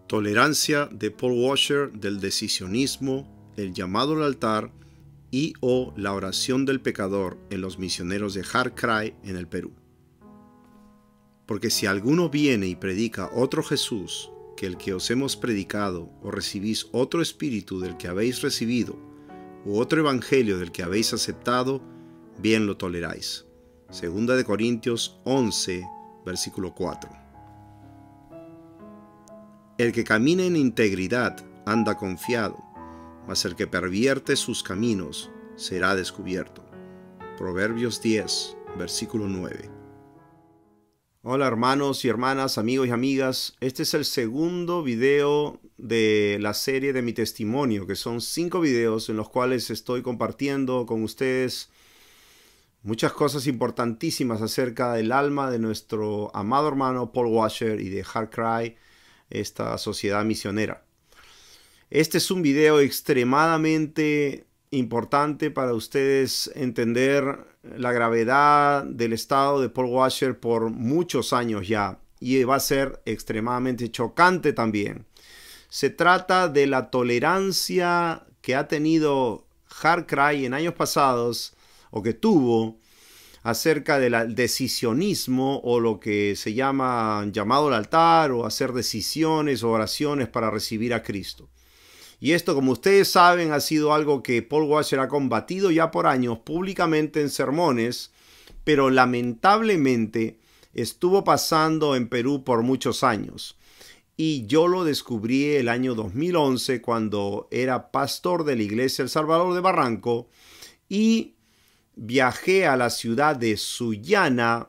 Tolerancia de Paul Washer del decisionismo, el llamado al altar y o la oración del pecador en los misioneros de Har Cry en el Perú. Porque si alguno viene y predica otro Jesús que el que os hemos predicado, o recibís otro espíritu del que habéis recibido, u otro evangelio del que habéis aceptado, bien lo toleráis. 2 Corintios 11, versículo 4. El que camina en integridad anda confiado, mas el que pervierte sus caminos será descubierto. Proverbios 10, versículo 9. Hola hermanos y hermanas, amigos y amigas. Este es el segundo video de la serie de mi testimonio, que son 5 videos en los cuales estoy compartiendo con ustedes muchas cosas importantísimas acerca del alma de nuestro amado hermano Paul Washer y de Har Cry, esta sociedad misionera. Este es un video extremadamente importante para ustedes entender la gravedad del estado de Paul Washer por muchos años ya, y va a ser extremadamente chocante también. Se trata de la tolerancia que ha tenido Har Cry en años pasados, o que tuvo, acerca del decisionismo, o lo que se llama llamado al altar, o hacer decisiones o oraciones para recibir a Cristo. Y esto, como ustedes saben, ha sido algo que Paul Washer ha combatido ya por años públicamente en sermones, pero lamentablemente estuvo pasando en Perú por muchos años. Y yo lo descubrí el año 2011 cuando era pastor de la iglesia El Salvador de Barranco, y viajé a la ciudad de Sullana,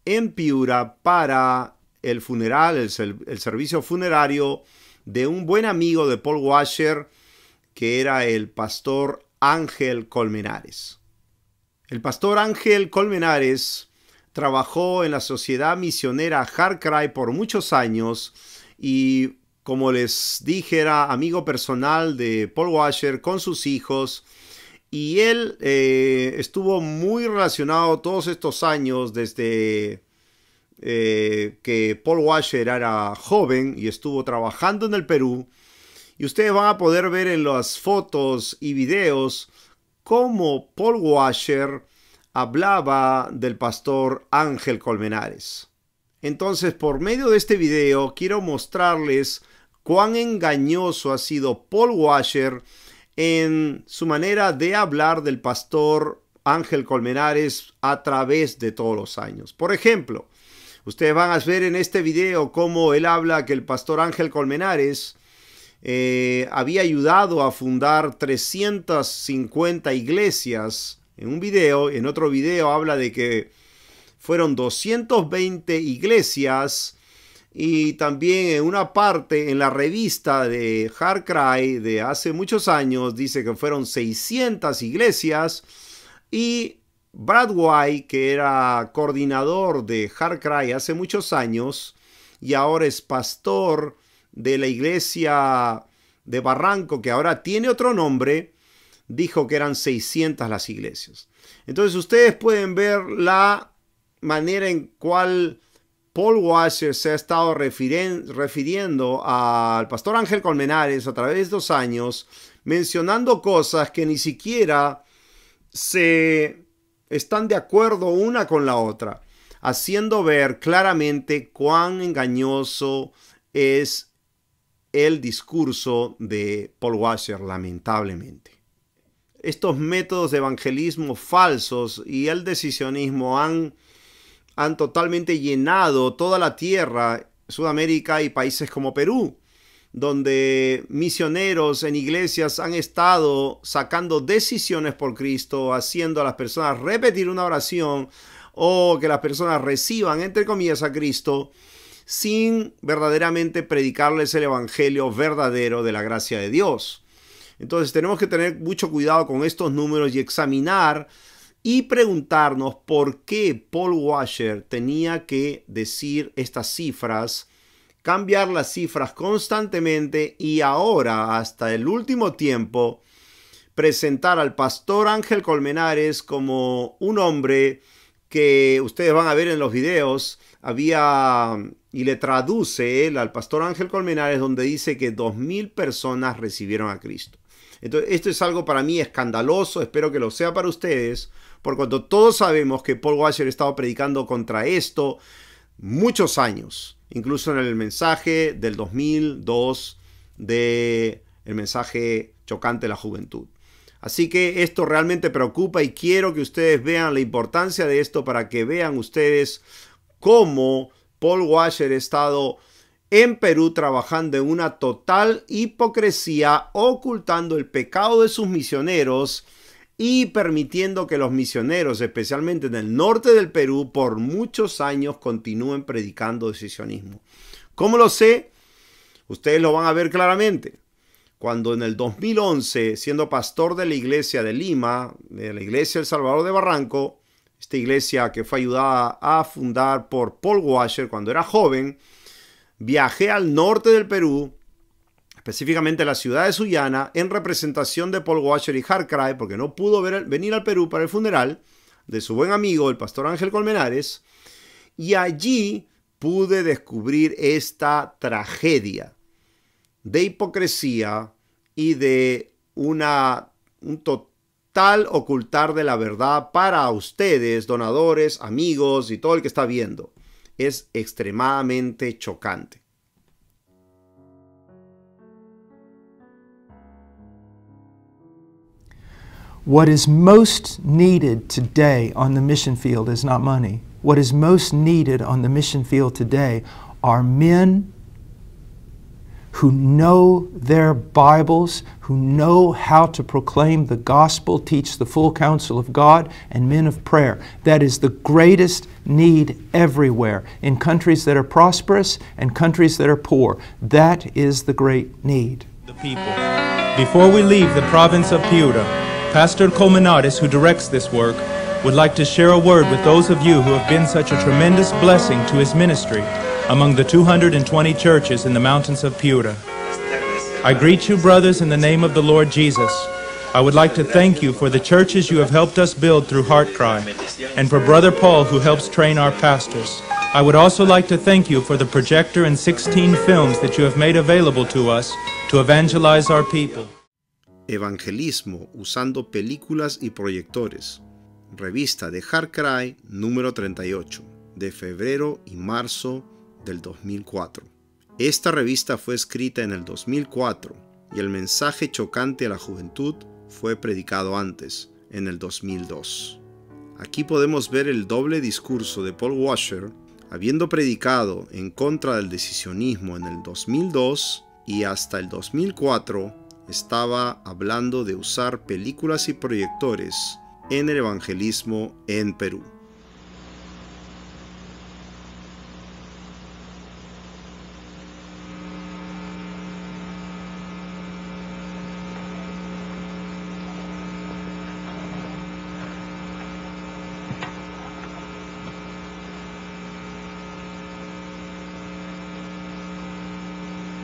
en Piura, para el funeral, el servicio funerario de un buen amigo de Paul Washer, que era el pastor Ángel Colmenares. El pastor Ángel Colmenares trabajó en la sociedad misionera Har Cry por muchos años y, como les dije, era amigo personal de Paul Washer con sus hijos, y él estuvo muy relacionado todos estos años desde que Paul Washer era joven y estuvo trabajando en el Perú. Y ustedes van a poder ver en las fotos y videos cómo Paul Washer hablaba del pastor Ángel Colmenares. Entonces, por medio de este video quiero mostrarles cuán engañoso ha sido Paul Washer en su manera de hablar del pastor Ángel Colmenares a través de todos los años. Por ejemplo, ustedes van a ver en este video cómo él habla que el pastor Ángel Colmenares había ayudado a fundar 350 iglesias en un video. En otro video habla de que fueron 220 iglesias, y también en una parte en la revista de Har Cry de hace muchos años dice que fueron 600 iglesias. Y Brad White, que era coordinador de Har Cry hace muchos años y ahora es pastor de la iglesia de Barranco, que ahora tiene otro nombre, dijo que eran 600 las iglesias. Entonces ustedes pueden ver la manera en cual Paul Washer se ha estado refiriendo al pastor Ángel Colmenares a través de estos años, mencionando cosas que ni siquiera se están de acuerdo una con la otra, haciendo ver claramente cuán engañoso es el discurso de Paul Washer, lamentablemente. Estos métodos de evangelismo falsos y el decisionismo han totalmente llenado toda la tierra, Sudamérica y países como Perú, donde misioneros en iglesias han estado sacando decisiones por Cristo, haciendo a las personas repetir una oración o que las personas reciban, entre comillas, a Cristo, sin verdaderamente predicarles el evangelio verdadero de la gracia de Dios. Entonces tenemos que tener mucho cuidado con estos números y examinar y preguntarnos por qué Paul Washer tenía que decir estas cifras, cambiar las cifras constantemente, y ahora, hasta el último tiempo, presentar al pastor Ángel Colmenares como un hombre que ustedes van a ver en los videos, y le traduce él al pastor Ángel Colmenares, donde dice que 2,000 personas recibieron a Cristo. Entonces, esto es algo para mí escandaloso, espero que lo sea para ustedes, por cuanto todos sabemos que Paul Washer ha estado predicando contra esto muchos años, incluso en el mensaje del 2002 del mensaje chocante de la juventud. Así que esto realmente preocupa y quiero que ustedes vean la importancia de esto para que vean ustedes cómo Paul Washer ha estado en Perú trabajando en una total hipocresía, ocultando el pecado de sus misioneros y permitiendo que los misioneros, especialmente en el norte del Perú, por muchos años continúen predicando decisionismo. ¿Cómo lo sé? Ustedes lo van a ver claramente. Cuando en el 2011, siendo pastor de la iglesia de Lima, de la iglesia El Salvador de Barranco, esta iglesia que fue ayudada a fundar por Paul Washer cuando era joven, viajé al norte del Perú, específicamente a la ciudad de Sullana, en representación de Paul Washer y Harcray, porque no pudo venir al Perú para el funeral de su buen amigo, el pastor Ángel Colmenares, y allí pude descubrir esta tragedia de hipocresía y de un total ocultar de la verdad para ustedes, donadores, amigos y todo el que está viendo. Es extremadamente chocante. What is most needed today on the mission field is not money. What is most needed on the mission field today are men who know their Bibles, who know how to proclaim the gospel, teach the full counsel of God, and men of prayer. That is the greatest need everywhere, in countries that are prosperous and countries that are poor. That is the great need. The people. Before we leave the province of Piura, Pastor Colmenares, who directs this work, would like to share a word with those of you who have been such a tremendous blessing to his ministry among the 220 churches in the mountains of Piura. I greet you, brothers, in the name of the Lord Jesus. I would like to thank you for the churches you have helped us build through Heartcry, and for Brother Paul, who helps train our pastors. I would also like to thank you for the projector and 16 films that you have made available to us to evangelize our people. Evangelismo usando películas y proyectores. Revista de Heartcry número 38, de febrero y marzo del 2004. Esta revista fue escrita en el 2004 y el mensaje chocante a la juventud fue predicado antes, en el 2002. Aquí podemos ver el doble discurso de Paul Washer, habiendo predicado en contra del decisionismo en el 2002 y hasta el 2004 estaba hablando de usar películas y proyectores en el evangelismo en Perú.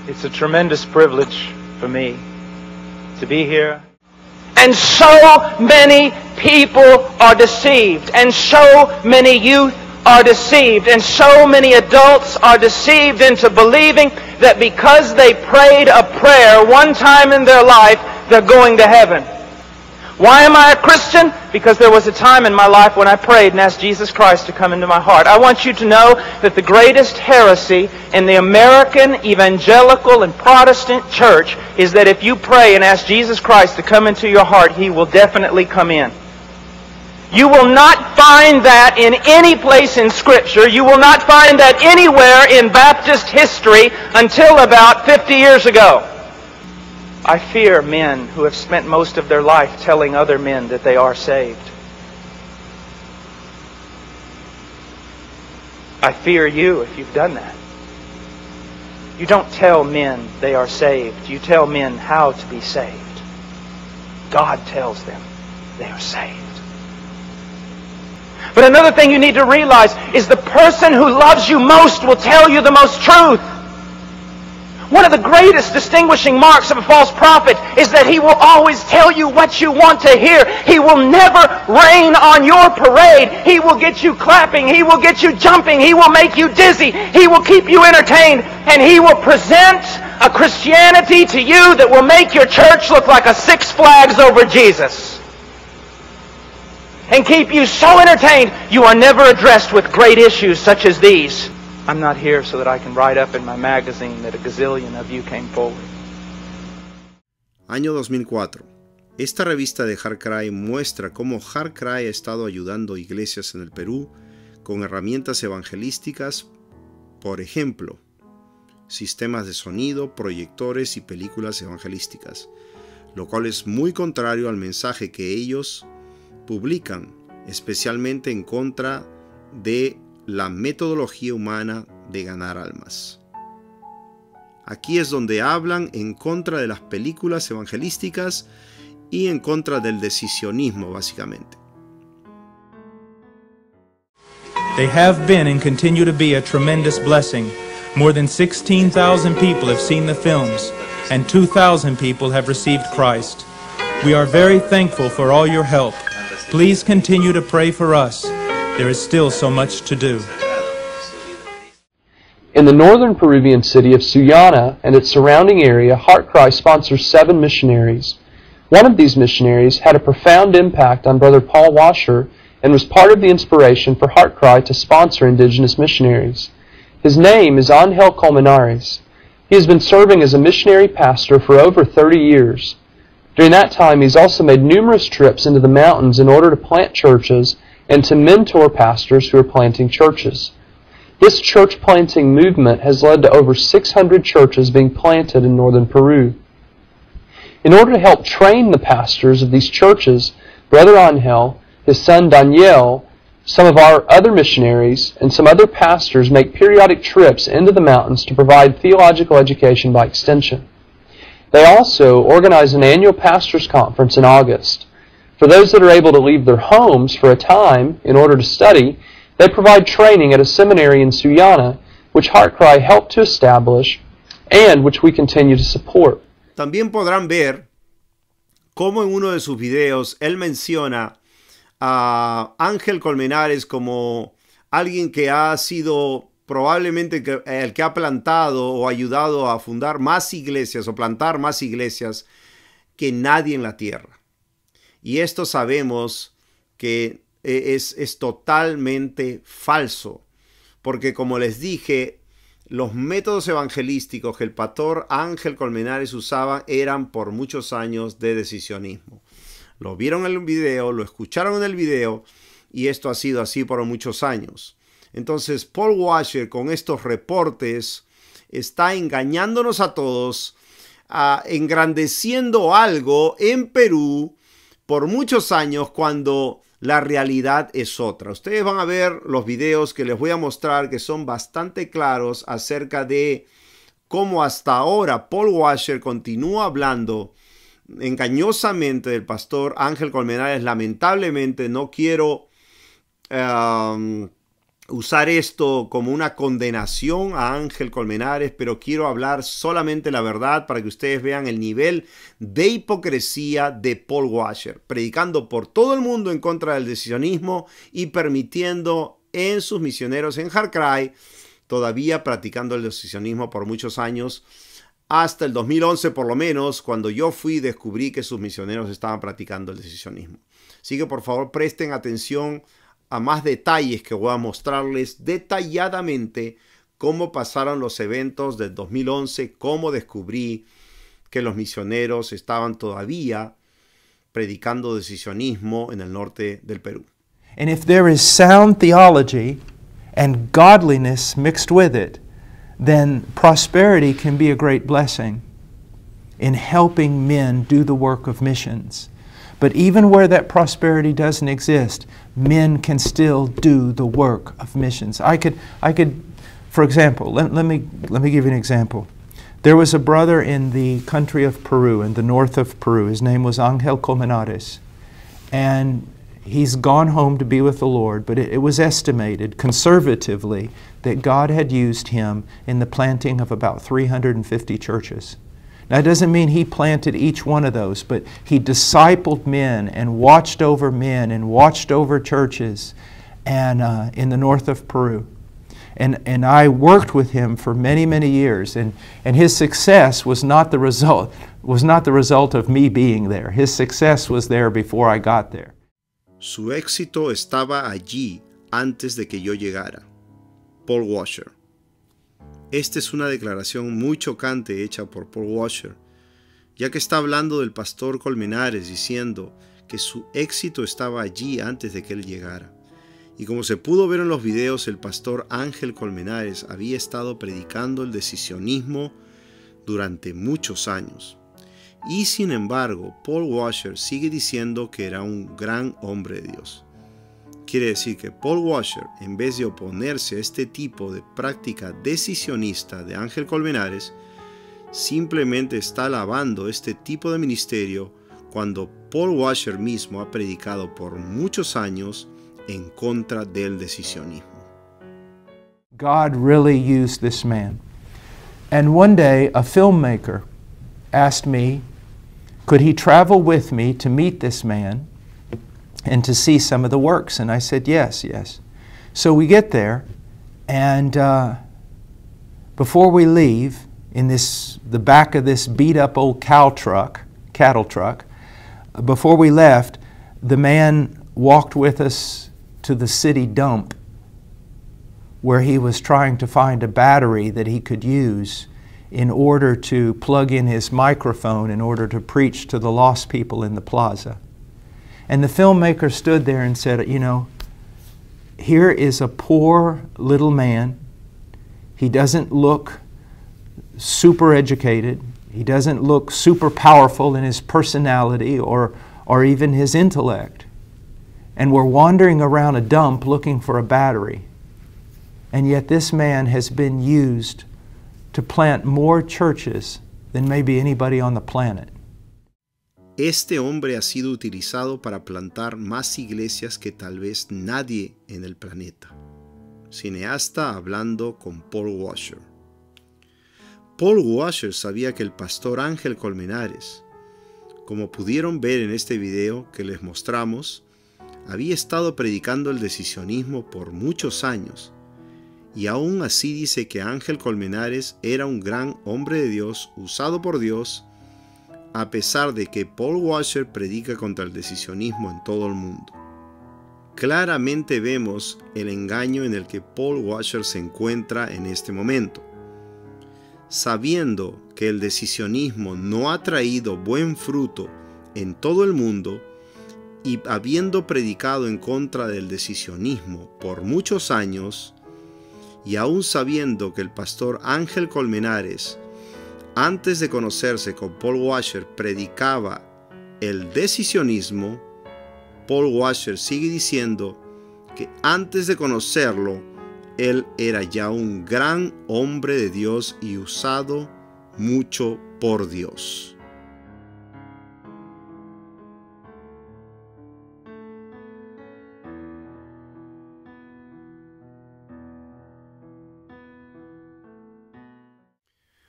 It's a tremendous privilege for me to be here. And so many people are deceived, and so many youth are deceived, and so many adults are deceived into believing that because they prayed a prayer one time in their life, they're going to heaven. Why am I a Christian? Because there was a time in my life when I prayed and asked Jesus Christ to come into my heart. I want you to know that the greatest heresy in the American evangelical and Protestant church is that if you pray and ask Jesus Christ to come into your heart, He will definitely come in. You will not find that in any place in Scripture. You will not find that anywhere in Baptist history until about 50 years ago. I fear men who have spent most of their life telling other men that they are saved. I fear you if you've done that. You don't tell men they are saved. You tell men how to be saved. God tells them they are saved. But another thing you need to realize is the person who loves you most will tell you the most truth. One of the greatest distinguishing marks of a false prophet is that he will always tell you what you want to hear. He will never rain on your parade. He will get you clapping. He will get you jumping. He will make you dizzy. He will keep you entertained. And he will present a Christianity to you that will make your church look like a Six Flags over Jesus. And keep you so entertained, you are never addressed with great issues such as these. I'm not here so that I can write up in my magazine that a gazillion of you came forward. Año 2004. Esta revista de HeartCry muestra cómo HeartCry ha estado ayudando iglesias en el Perú con herramientas evangelísticas, por ejemplo, sistemas de sonido, proyectores y películas evangelísticas, lo cual es muy contrario al mensaje que ellos publican, especialmente en contra de la metodología humana de ganar almas. Aquí es donde hablan en contra de las películas evangelísticas y en contra del decisionismo, básicamente. They have been and continue to be a tremendous blessing. More than 16,000 people have seen the films, and 2,000 people have received Christ. We are very thankful for all your help. Please continue to pray for us. There is still so much to do. In the northern Peruvian city of Sullana and its surrounding area, HeartCry sponsors 7 missionaries. One of these missionaries had a profound impact on Brother Paul Washer and was part of the inspiration for HeartCry to sponsor indigenous missionaries. His name is Angel Colmenares. He has been serving as a missionary pastor for over 30 years. During that time, he's also made numerous trips into the mountains in order to plant churches and to mentor pastors who are planting churches. This church planting movement has led to over 600 churches being planted in northern Peru. In order to help train the pastors of these churches, Brother Angel, his son Daniel, some of our other missionaries, and some other pastors make periodic trips into the mountains to provide theological education by extension. They also organize an annual pastors' conference in August. For those that are able to leave their homes for a time in order to study, they provide training at a seminary in Sullana, which HeartCry helped to establish and which we continue to support. También podrán ver cómo en uno de sus videos él menciona a Ángel Colmenares como alguien que ha sido probablemente el que ha plantado o ayudado a fundar más iglesias o plantar más iglesias que nadie en la tierra. Y esto sabemos que es totalmente falso, porque como les dije, los métodos evangelísticos que el pastor Ángel Colmenares usaba eran por muchos años de decisionismo. Lo vieron en el video, lo escucharon en el video, y esto ha sido así por muchos años. Entonces Paul Washer con estos reportes está engañándonos a todos, engrandeciendo algo en Perú por muchos años cuando la realidad es otra. Ustedes van a ver los videos que les voy a mostrar que son bastante claros acerca de cómo hasta ahora Paul Washer continúa hablando engañosamente del pastor Ángel Colmenares. Lamentablemente no quiero usar esto como una condenación a Ángel Colmenares, pero quiero hablar solamente la verdad para que ustedes vean el nivel de hipocresía de Paul Washer, predicando por todo el mundo en contra del decisionismo y permitiendo en sus misioneros en HeartCry, todavía practicando el decisionismo por muchos años, hasta el 2011 por lo menos, cuando yo fui y descubrí que sus misioneros estaban practicando el decisionismo. Así que por favor presten atención a más detalles que voy a mostrarles detalladamente cómo pasaron los eventos del 2011, cómo descubrí que los misioneros estaban todavía predicando decisionismo en el norte del Perú. And if there is sound theology and godliness mixed with it, then prosperity can be a great blessing in helping men do the work of missions. But even where that prosperity doesn't exist, men can still do the work of missions. I could, for example, let me give you an example. There was a brother in the country of Peru, in the north of Peru. His name was Angel Colmenares. And he's gone home to be with the Lord, but it was estimated conservatively that God had used him in the planting of about 350 churches. Now, it doesn't mean he planted each one of those, but he discipled men and watched over churches and in the north of Peru. And I worked with him for many, many years, and his success was not the result of me being there. His success was there before I got there. Su éxito estaba allí antes de que yo llegara. Paul Washer. Esta es una declaración muy chocante hecha por Paul Washer, ya que está hablando del pastor Colmenares diciendo que su éxito estaba allí antes de que él llegara. Y como se pudo ver en los videos, el pastor Ángel Colmenares había estado predicando el decisionismo durante muchos años. Y sin embargo, Paul Washer sigue diciendo que era un gran hombre de Dios. Quiere decir que Paul Washer, en vez de oponerse a este tipo de práctica decisionista de Ángel Colmenares, simplemente está alabando este tipo de ministerio cuando Paul Washer mismo ha predicado por muchos años en contra del decisionismo. God really used this man. And one day a filmmaker asked me, could he travel with me to meet this man and to see some of the works? And I said, yes. So we get there, and before we leave, in the back of this beat-up old cattle truck, before we left, the man walked with us to the city dump where he was trying to find a battery that he could use in order to plug in his microphone in order to preach to the lost people in the plaza. And the filmmaker stood there and said, you know, here is a poor little man. He doesn't look super educated. He doesn't look super powerful in his personality or even his intellect. And we're wandering around a dump looking for a battery. And yet this man has been used to plant more churches than maybe anybody on the planet. Este hombre ha sido utilizado para plantar más iglesias que tal vez nadie en el planeta. Cineasta hablando con Paul Washer. Paul Washer sabía que el pastor Ángel Colmenares, como pudieron ver en este video que les mostramos, había estado predicando el decisionismo por muchos años, y aún así dice que Ángel Colmenares era un gran hombre de Dios usado por Dios, a pesar de que Paul Washer predica contra el decisionismo en todo el mundo. Claramente vemos el engaño en el que Paul Washer se encuentra en este momento. Sabiendo que el decisionismo no ha traído buen fruto en todo el mundo, y habiendo predicado en contra del decisionismo por muchos años, y aún sabiendo que el pastor Ángel Colmenares, antes de conocerse con Paul Washer, predicaba el decisionismo, Paul Washer sigue diciendo que antes de conocerlo, él era ya un gran hombre de Dios y usado mucho por Dios.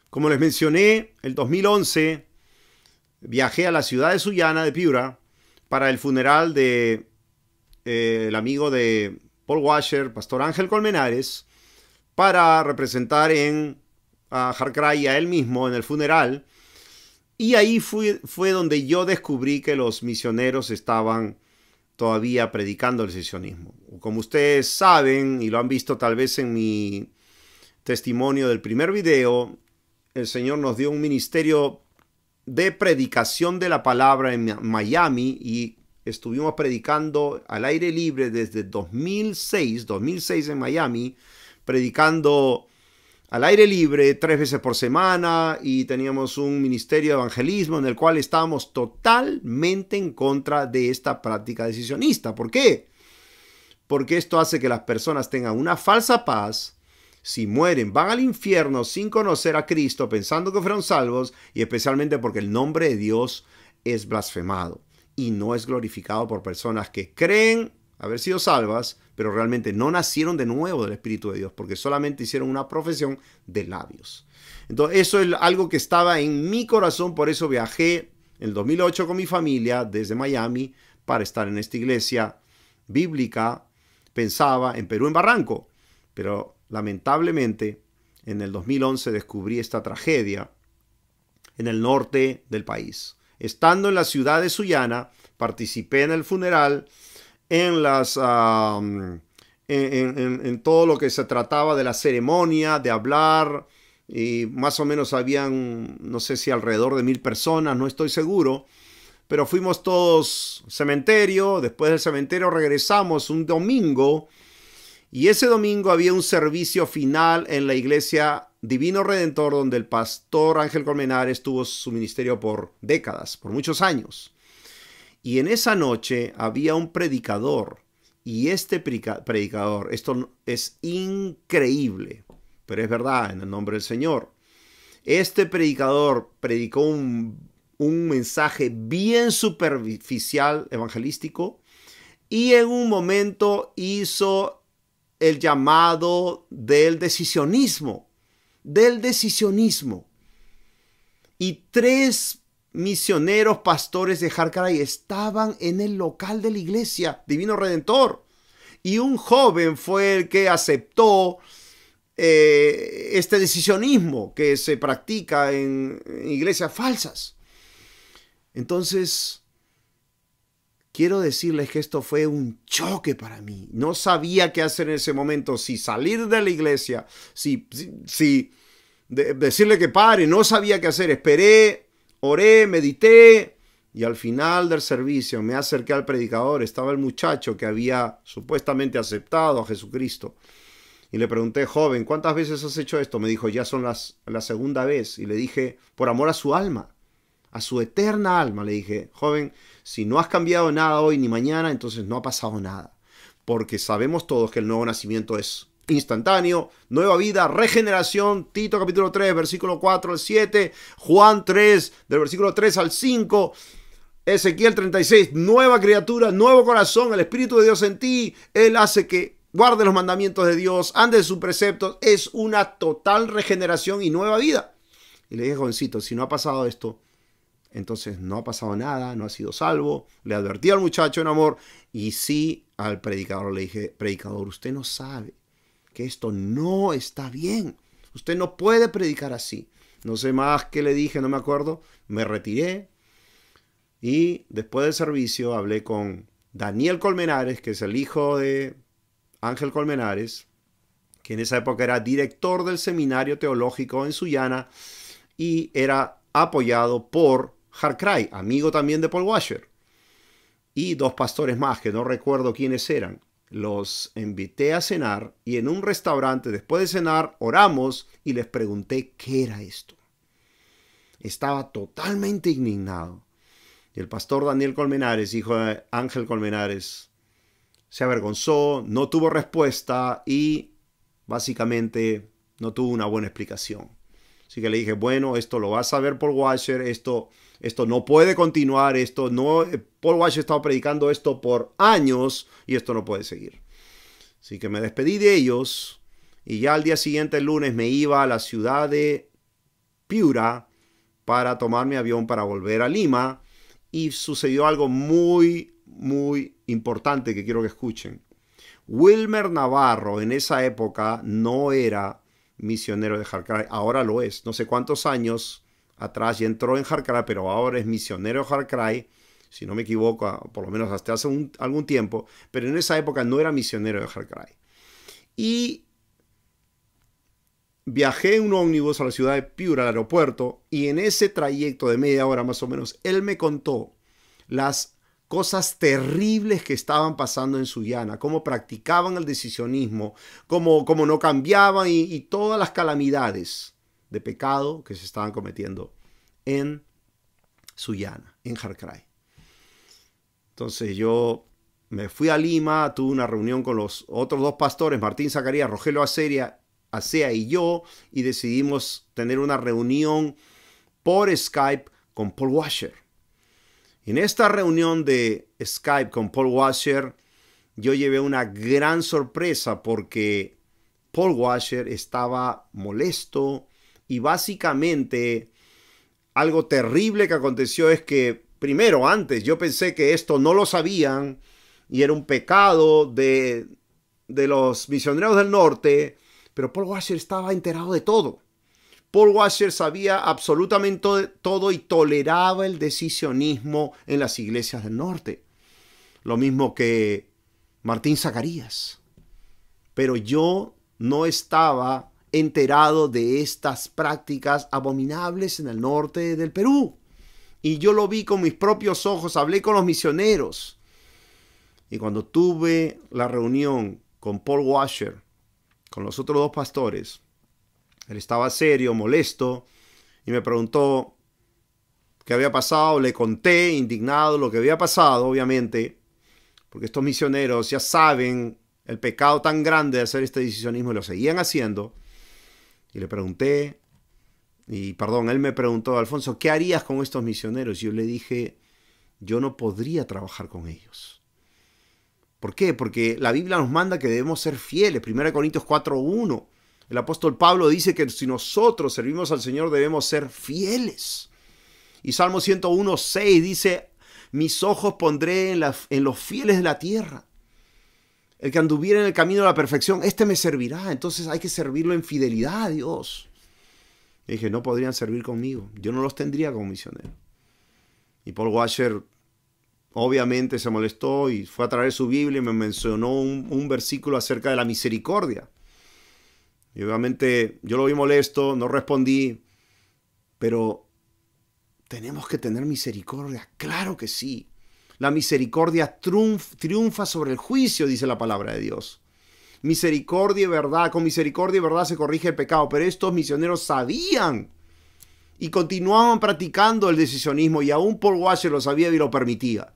Como les mencioné, el 2011 viajé a la ciudad de Sullana, de Piura, para el funeral de el amigo de Paul Washer, pastor Ángel Colmenares, para representar a Harcray y a él mismo en el funeral. Y ahí fue donde yo descubrí que los misioneros estaban todavía predicando el decisionismo. Como ustedes saben, y lo han visto tal vez en mi testimonio del primer video, el Señor nos dio un ministerio de predicación de la palabra en Miami y estuvimos predicando al aire libre desde 2006 en Miami, predicando al aire libre 3 veces por semana, y teníamos un ministerio de evangelismo en el cual estábamos totalmente en contra de esta práctica decisionista. ¿Por qué? Porque esto hace que las personas tengan una falsa paz. Si mueren, van al infierno sin conocer a Cristo, pensando que fueron salvos, y especialmente porque el nombre de Dios es blasfemado. y no es glorificado por personas que creen haber sido salvas, pero realmente no nacieron de nuevo del Espíritu de Dios, porque solamente hicieron una profesión de labios. Entonces eso es algo que estaba en mi corazón, por eso viajé en el 2008 con mi familia desde Miami para estar en esta iglesia bíblica. Pensaba en Perú, en Barranco, pero lamentablemente en el 2011 descubrí esta tragedia en el norte del país. Estando en la ciudad de Sullana, participé en el funeral, en todo lo que se trataba de la ceremonia, de hablar, y más o menos habían, no sé si alrededor de 1000 personas, no estoy seguro, pero fuimos todos al cementerio. Después del cementerio regresamos un domingo, y ese domingo había un servicio final en la iglesia Divino Redentor, donde el pastor Ángel Colmenares tuvo su ministerio por décadas, por muchos años. Y en esa noche había un predicador, y este predicador, esto es increíble, pero es verdad, en el nombre del Señor. Este predicador predicó un mensaje bien superficial, evangelístico, y en un momento hizo el llamado del decisionismo. Y 3 misioneros pastores de Jarcaray estaban en el local de la iglesia Divino Redentor, y un joven fue el que aceptó este decisionismo que se practica en iglesias falsas. Entonces, quiero decirles que esto fue un choque para mí. No sabía qué hacer en ese momento, si salir de la iglesia, si decirle que pare. No sabía qué hacer. Esperé, oré, medité, y al final del servicio me acerqué al predicador. Estaba el muchacho que había supuestamente aceptado a Jesucristo. Y le pregunté: joven, ¿cuántas veces has hecho esto? Me dijo: ya son la segunda vez. Y le dije: por amor a su alma, a su eterna alma, le dije: joven, si no has cambiado nada hoy ni mañana, entonces no ha pasado nada. Porque sabemos todos que el nuevo nacimiento es instantáneo, nueva vida, regeneración. Tito capítulo 3, versículo 4 al 7, Juan 3, del versículo 3 al 5, Ezequiel 36, nueva criatura, nuevo corazón, el Espíritu de Dios en ti. Él hace que guarde los mandamientos de Dios, ande en sus preceptos. Es una total regeneración y nueva vida. Y le dije: jovencito, si no ha pasado esto, entonces no ha pasado nada, no ha sido salvo. Le advertí al muchacho en amor, y sí al predicador le dije: predicador, usted no sabe que esto no está bien. Usted no puede predicar así. No sé más qué le dije, no me acuerdo. Me retiré, y después del servicio hablé con Daniel Colmenares, que es el hijo de Ángel Colmenares, que en esa época era director del seminario teológico en Sullana y era apoyado por Jarcaray, amigo también de Paul Washer, y 2 pastores más que no recuerdo quiénes eran. Los invité a cenar, y en un restaurante, después de cenar, oramos y les pregunté qué era esto. Estaba totalmente indignado. Y el pastor Daniel Colmenares, hijo de Ángel Colmenares, se avergonzó, no tuvo respuesta y básicamente no tuvo una buena explicación. Así que le dije: bueno, esto lo vas a ver Paul Washer, esto no puede continuar, Paul Washer estaba predicando esto por años y esto no puede seguir. Así que me despedí de ellos, y ya al día siguiente, el lunes, me iba a la ciudad de Piura para tomar mi avión para volver a Lima, y sucedió algo muy importante que quiero que escuchen. Wilmer Navarro en esa época no era misionero de Jarcaray, ahora lo es. No sé cuántos años atrás ya entró en Jarcaray, pero ahora es misionero de Jarcaray, si no me equivoco, por lo menos hasta hace algún tiempo, pero en esa época no era misionero de Jarcaray. Y viajé en un ómnibus a la ciudad de Piura, al aeropuerto, y en ese trayecto de media hora más o menos, él me contó las cosas terribles que estaban pasando en Sullana, cómo practicaban el decisionismo, cómo no cambiaban, y todas las calamidades de pecado que se estaban cometiendo en Sullana, en Jarcaray. Entonces yo me fui a Lima, tuve una reunión con los otros 2 pastores, Martín Zacarías, Rogelio Acea y yo, y decidimos tener una reunión por Skype con Paul Washer. En esta reunión de Skype con Paul Washer, yo llevé una gran sorpresa porque Paul Washer estaba molesto y básicamente algo terrible que aconteció es que, primero, antes yo pensé que esto no lo sabían y era un pecado de los misioneros del norte, pero Paul Washer estaba enterado de todo. Paul Washer sabía absolutamente todo y toleraba el decisionismo en las iglesias del norte. Lo mismo que Martín Zacarías. Pero yo no estaba enterado de estas prácticas abominables en el norte del Perú. Y yo lo vi con mis propios ojos, hablé con los misioneros. Y cuando tuve la reunión con Paul Washer, con los otros dos pastores, él estaba serio, molesto, y me preguntó qué había pasado. Le conté, indignado, lo que había pasado, obviamente, porque estos misioneros ya saben el pecado tan grande de hacer este decisionismo y lo seguían haciendo. Y le pregunté, él me preguntó, Alfonso, ¿qué harías con estos misioneros? Y yo le dije, yo no podría trabajar con ellos. ¿Por qué? Porque la Biblia nos manda que debemos ser fieles. 1 Corintios 4:1. El apóstol Pablo dice que si nosotros servimos al Señor debemos ser fieles. Y Salmo 101:6 dice, mis ojos pondré en los fieles de la tierra. El que anduviera en el camino de la perfección, este me servirá. Entonces hay que servirlo en fidelidad a Dios. Y dije, no podrían servir conmigo. Yo no los tendría como misionero. Y Paul Washer obviamente se molestó y fue a traer su Biblia y me mencionó un versículo acerca de la misericordia. Y obviamente yo lo vi molesto, no respondí, pero tenemos que tener misericordia. Claro que sí. La misericordia triunfa sobre el juicio, dice la palabra de Dios. Misericordia y verdad, con misericordia y verdad se corrige el pecado. Pero estos misioneros sabían y continuaban practicando el decisionismo y aún Paul Washer lo sabía y lo permitía.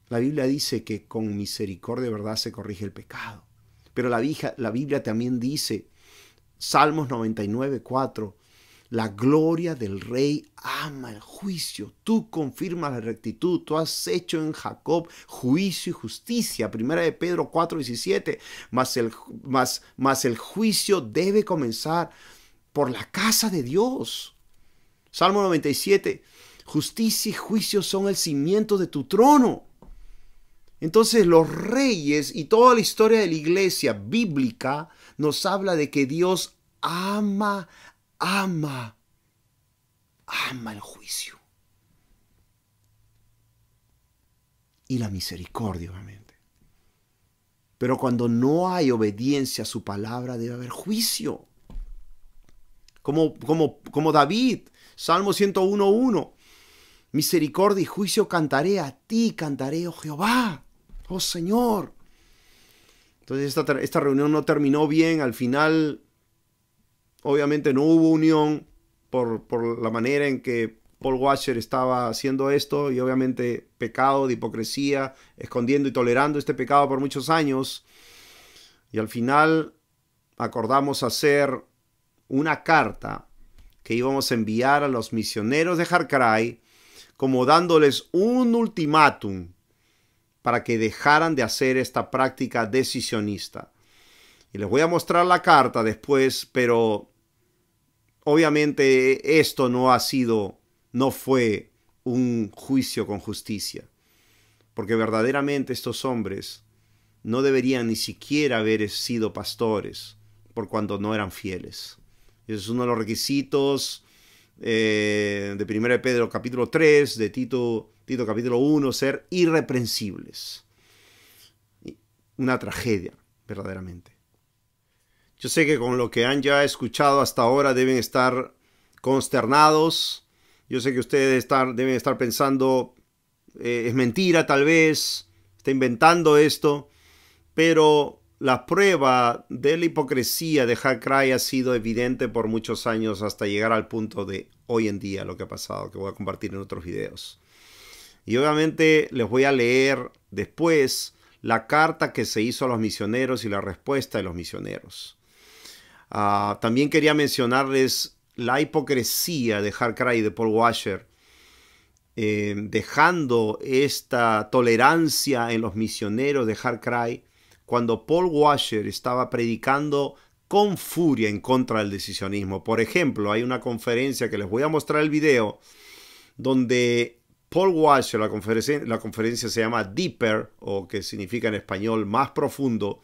La Biblia dice que con misericordia y verdad se corrige el pecado. Pero la Biblia también dice, Salmos 99:4, la gloria del rey ama el juicio. Tú confirmas la rectitud. Tú has hecho en Jacob juicio y justicia. 1 de Pedro 4:17. Mas el juicio debe comenzar por la casa de Dios. Salmo 97. Justicia y juicio son el cimiento de tu trono. Entonces los reyes y toda la historia de la iglesia bíblica nos habla de que Dios ama el juicio. Y la misericordia, obviamente. Pero cuando no hay obediencia a su palabra, debe haber juicio. Como David, Salmo 101:1. Misericordia y juicio cantaré a ti, cantaré, oh Jehová, oh Señor. Entonces esta reunión no terminó bien. Al final, obviamente no hubo unión por la manera en que Paul Washer estaba haciendo esto y obviamente pecado de hipocresía, escondiendo y tolerando este pecado por muchos años. Y al final acordamos hacer una carta que íbamos a enviar a los misioneros de Harkrai, como dándoles un ultimátum para que dejaran de hacer esta práctica decisionista. Y les voy a mostrar la carta después, pero obviamente esto no fue un juicio con justicia, porque verdaderamente estos hombres no deberían ni siquiera haber sido pastores por cuanto no eran fieles. Ese es uno de los requisitos de 1 Pedro capítulo 3, de Tito capítulo 1, ser irreprensibles. Una tragedia, verdaderamente. Yo sé que con lo que han ya escuchado hasta ahora deben estar consternados. Yo sé que ustedes deben estar pensando, es mentira tal vez, está inventando esto, pero la prueba de la hipocresía de Harkrai ha sido evidente por muchos años hasta llegar al punto de hoy en día, lo que ha pasado, que voy a compartir en otros videos. Y obviamente les voy a leer después la carta que se hizo a los misioneros y la respuesta de los misioneros. También quería mencionarles la hipocresía de Harkrai y de Paul Washer, dejando esta tolerancia en los misioneros de Hard Cry, cuando Paul Washer estaba predicando con furia en contra del decisionismo. Por ejemplo, hay una conferencia que les voy a mostrar el video, donde Paul Washer, la conferencia se llama Deeper, o que significa en español más profundo.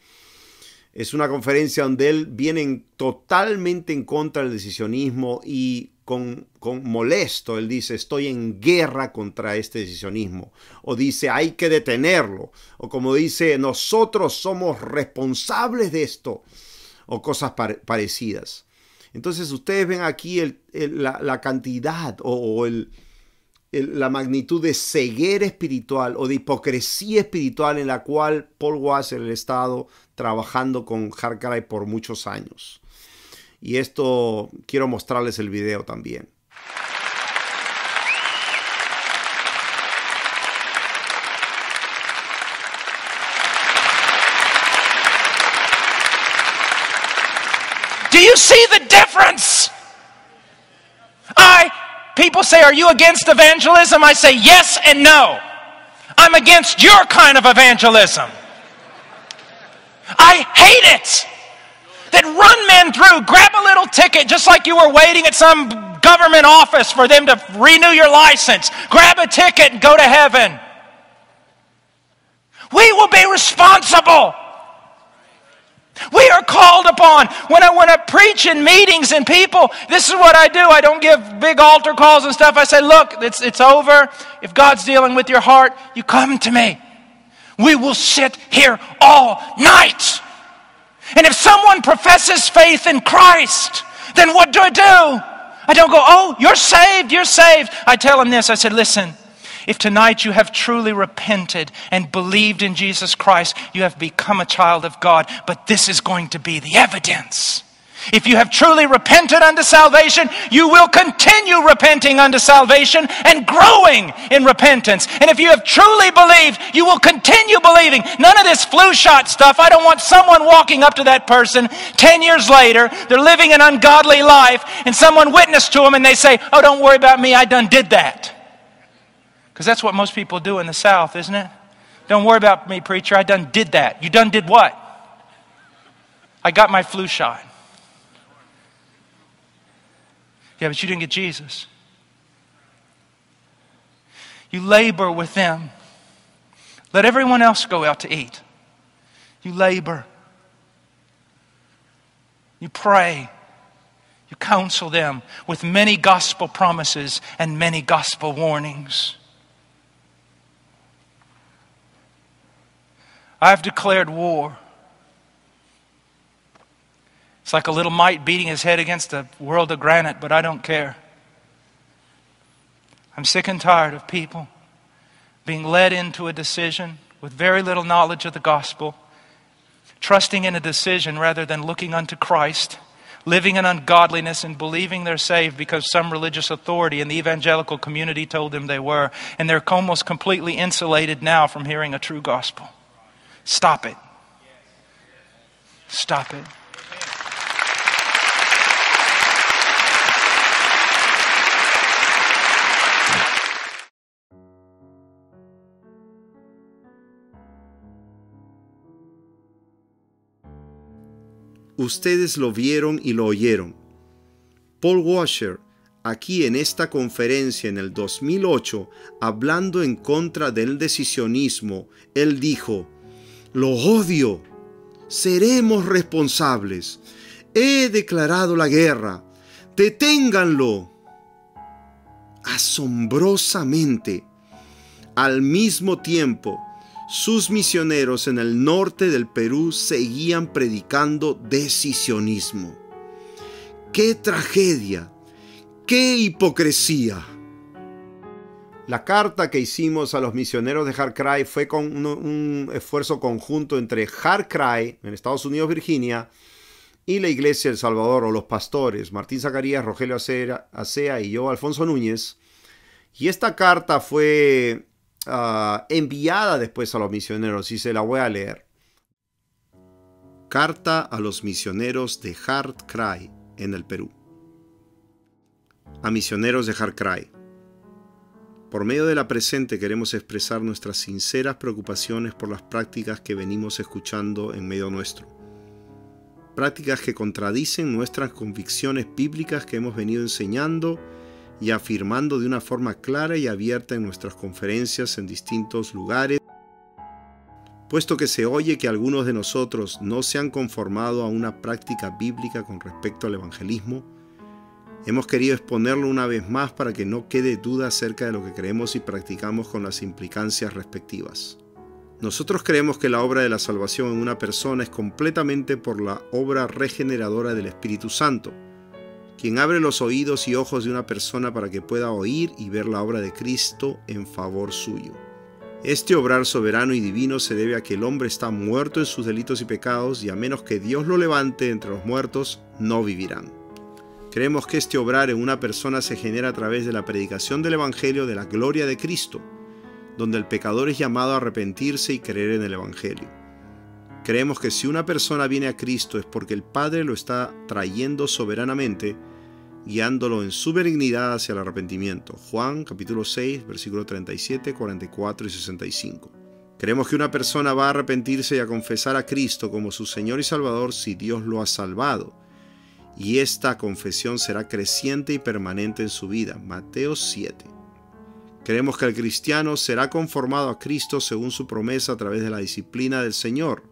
Es una conferencia donde él viene totalmente en contra del decisionismo y con molesto. Él dice, estoy en guerra contra este decisionismo. O dice, hay que detenerlo. O como dice, nosotros somos responsables de esto. O cosas parecidas. Entonces ustedes ven aquí la cantidad o la magnitud de ceguera espiritual o de hipocresía espiritual en la cual Paul Washer ha estado trabajando con Hard Cry por muchos años. Y esto quiero mostrarles el video también. Do you see the difference? People say, are you against evangelism? I say yes and no. I'm against your kind of evangelism. I hate it that run men through, grab a little ticket just like you were waiting at some government office for them to renew your license. Grab a ticket and go to heaven. We will be responsible. We are called upon. When I preach in meetings and people, this is what I do. I don't give big altar calls and stuff. I say, look, it's over. If God's dealing with your heart, you come to me. We will sit here all night. And if someone professes faith in Christ, then what do? I don't go, oh, you're saved, you're saved. I tell them this. I said, listen, if tonight you have truly repented and believed in Jesus Christ, you have become a child of God. But this is going to be the evidence. If you have truly repented unto salvation, you will continue repenting unto salvation and growing in repentance. And if you have truly believed, you will continue believing. None of this flu shot stuff. I don't want someone walking up to that person 10 years later, they're living an ungodly life, and someone witnessed to them and they say, oh, don't worry about me, I done did that. Because that's what most people do in the South, isn't it? Don't worry about me, preacher, I done did that. You done did what? I got my flu shot. Yeah, but you didn't get Jesus. You labor with them. Let everyone else go out to eat. You labor. You pray. You counsel them with many gospel promises and many gospel warnings. I've declared war. It's like a little mite beating his head against a world of granite, but I don't care. I'm sick and tired of people being led into a decision with very little knowledge of the gospel, trusting in a decision rather than looking unto Christ, living in ungodliness and believing they're saved because some religious authority in the evangelical community told them they were, and they're almost completely insulated now from hearing a true gospel. Stop it. Stop it. Ustedes lo vieron y lo oyeron. Paul Washer, aquí en esta conferencia en el 2008, hablando en contra del decisionismo, él dijo, lo odio, seremos responsables, he declarado la guerra, deténganlo. Asombrosamente, al mismo tiempo, sus misioneros en el norte del Perú seguían predicando decisionismo. ¡Qué tragedia! ¡Qué hipocresía! La carta que hicimos a los misioneros de Hard Cry fue con un esfuerzo conjunto entre Hard Cry en Estados Unidos, Virginia, y la Iglesia del Salvador, o los pastores, Martín Zacarías, Rogelio Acea y yo, Alfonso Núñez. Y esta carta fue enviada después a los misioneros, y se la voy a leer. Carta a los misioneros de Hard Cry en el Perú. A misioneros de Hard Cry. Por medio de la presente queremos expresar nuestras sinceras preocupaciones por las prácticas que venimos escuchando en medio nuestro. Prácticas que contradicen nuestras convicciones bíblicas que hemos venido enseñando y afirmando de una forma clara y abierta en nuestras conferencias en distintos lugares. Puesto que se oye que algunos de nosotros no se han conformado a una práctica bíblica con respecto al evangelismo, hemos querido exponerlo una vez más para que no quede duda acerca de lo que creemos y practicamos con las implicancias respectivas. Nosotros creemos que la obra de la salvación en una persona es completamente por la obra regeneradora del Espíritu Santo, quien abre los oídos y ojos de una persona para que pueda oír y ver la obra de Cristo en favor suyo. Este obrar soberano y divino se debe a que el hombre está muerto en sus delitos y pecados y a menos que Dios lo levante entre los muertos, no vivirán. Creemos que este obrar en una persona se genera a través de la predicación del Evangelio de la gloria de Cristo, donde el pecador es llamado a arrepentirse y creer en el Evangelio. Creemos que si una persona viene a Cristo es porque el Padre lo está trayendo soberanamente, guiándolo en su benignidad hacia el arrepentimiento. Juan capítulo 6, versículos 37, 44 y 65. Creemos que una persona va a arrepentirse y a confesar a Cristo como su Señor y Salvador si Dios lo ha salvado. Y esta confesión será creciente y permanente en su vida. Mateo 7. Creemos que el cristiano será conformado a Cristo según su promesa a través de la disciplina del Señor.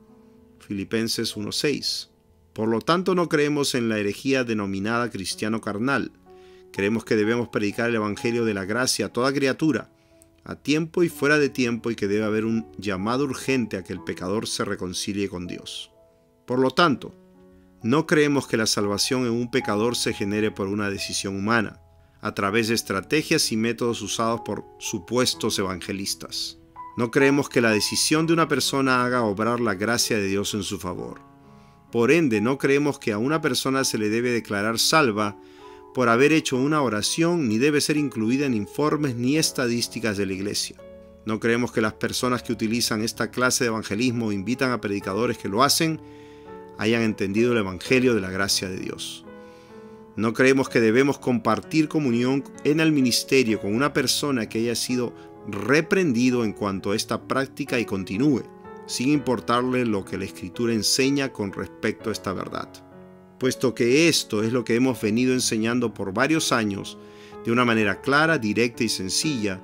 Filipenses 1:6. Por lo tanto, no creemos en la herejía denominada cristiano carnal. Creemos que debemos predicar el evangelio de la gracia a toda criatura, a tiempo y fuera de tiempo, y que debe haber un llamado urgente a que el pecador se reconcilie con Dios. Por lo tanto, no creemos que la salvación en un pecador se genere por una decisión humana, a través de estrategias y métodos usados por supuestos evangelistas. No creemos que la decisión de una persona haga obrar la gracia de Dios en su favor. Por ende, no creemos que a una persona se le debe declarar salva por haber hecho una oración, ni debe ser incluida en informes ni estadísticas de la iglesia. No creemos que las personas que utilizan esta clase de evangelismo o invitan a predicadores que lo hacen hayan entendido el evangelio de la gracia de Dios. No creemos que debemos compartir comunión en el ministerio con una persona que haya sido reprendido en cuanto a esta práctica y continúe, sin importarle lo que la Escritura enseña con respecto a esta verdad. Puesto que esto es lo que hemos venido enseñando por varios años, de una manera clara, directa y sencilla,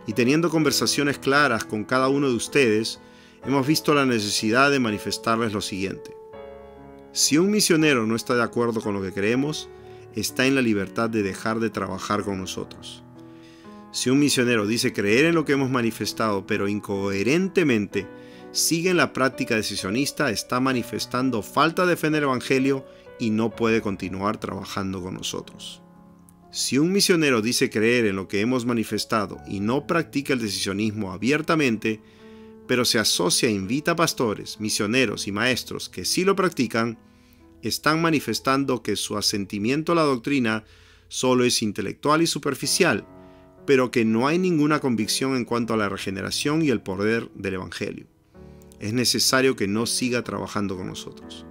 y teniendo conversaciones claras con cada uno de ustedes, hemos visto la necesidad de manifestarles lo siguiente. Si un misionero no está de acuerdo con lo que creemos, está en la libertad de dejar de trabajar con nosotros. Si un misionero dice creer en lo que hemos manifestado, pero incoherentemente sigue en la práctica decisionista, está manifestando falta de fe en el Evangelio y no puede continuar trabajando con nosotros. Si un misionero dice creer en lo que hemos manifestado y no practica el decisionismo abiertamente, pero se asocia e invita a pastores, misioneros y maestros que sí lo practican, están manifestando que su asentimiento a la doctrina solo es intelectual y superficial, pero que no hay ninguna convicción en cuanto a la regeneración y el poder del Evangelio. Es necesario que no siga trabajando con nosotros.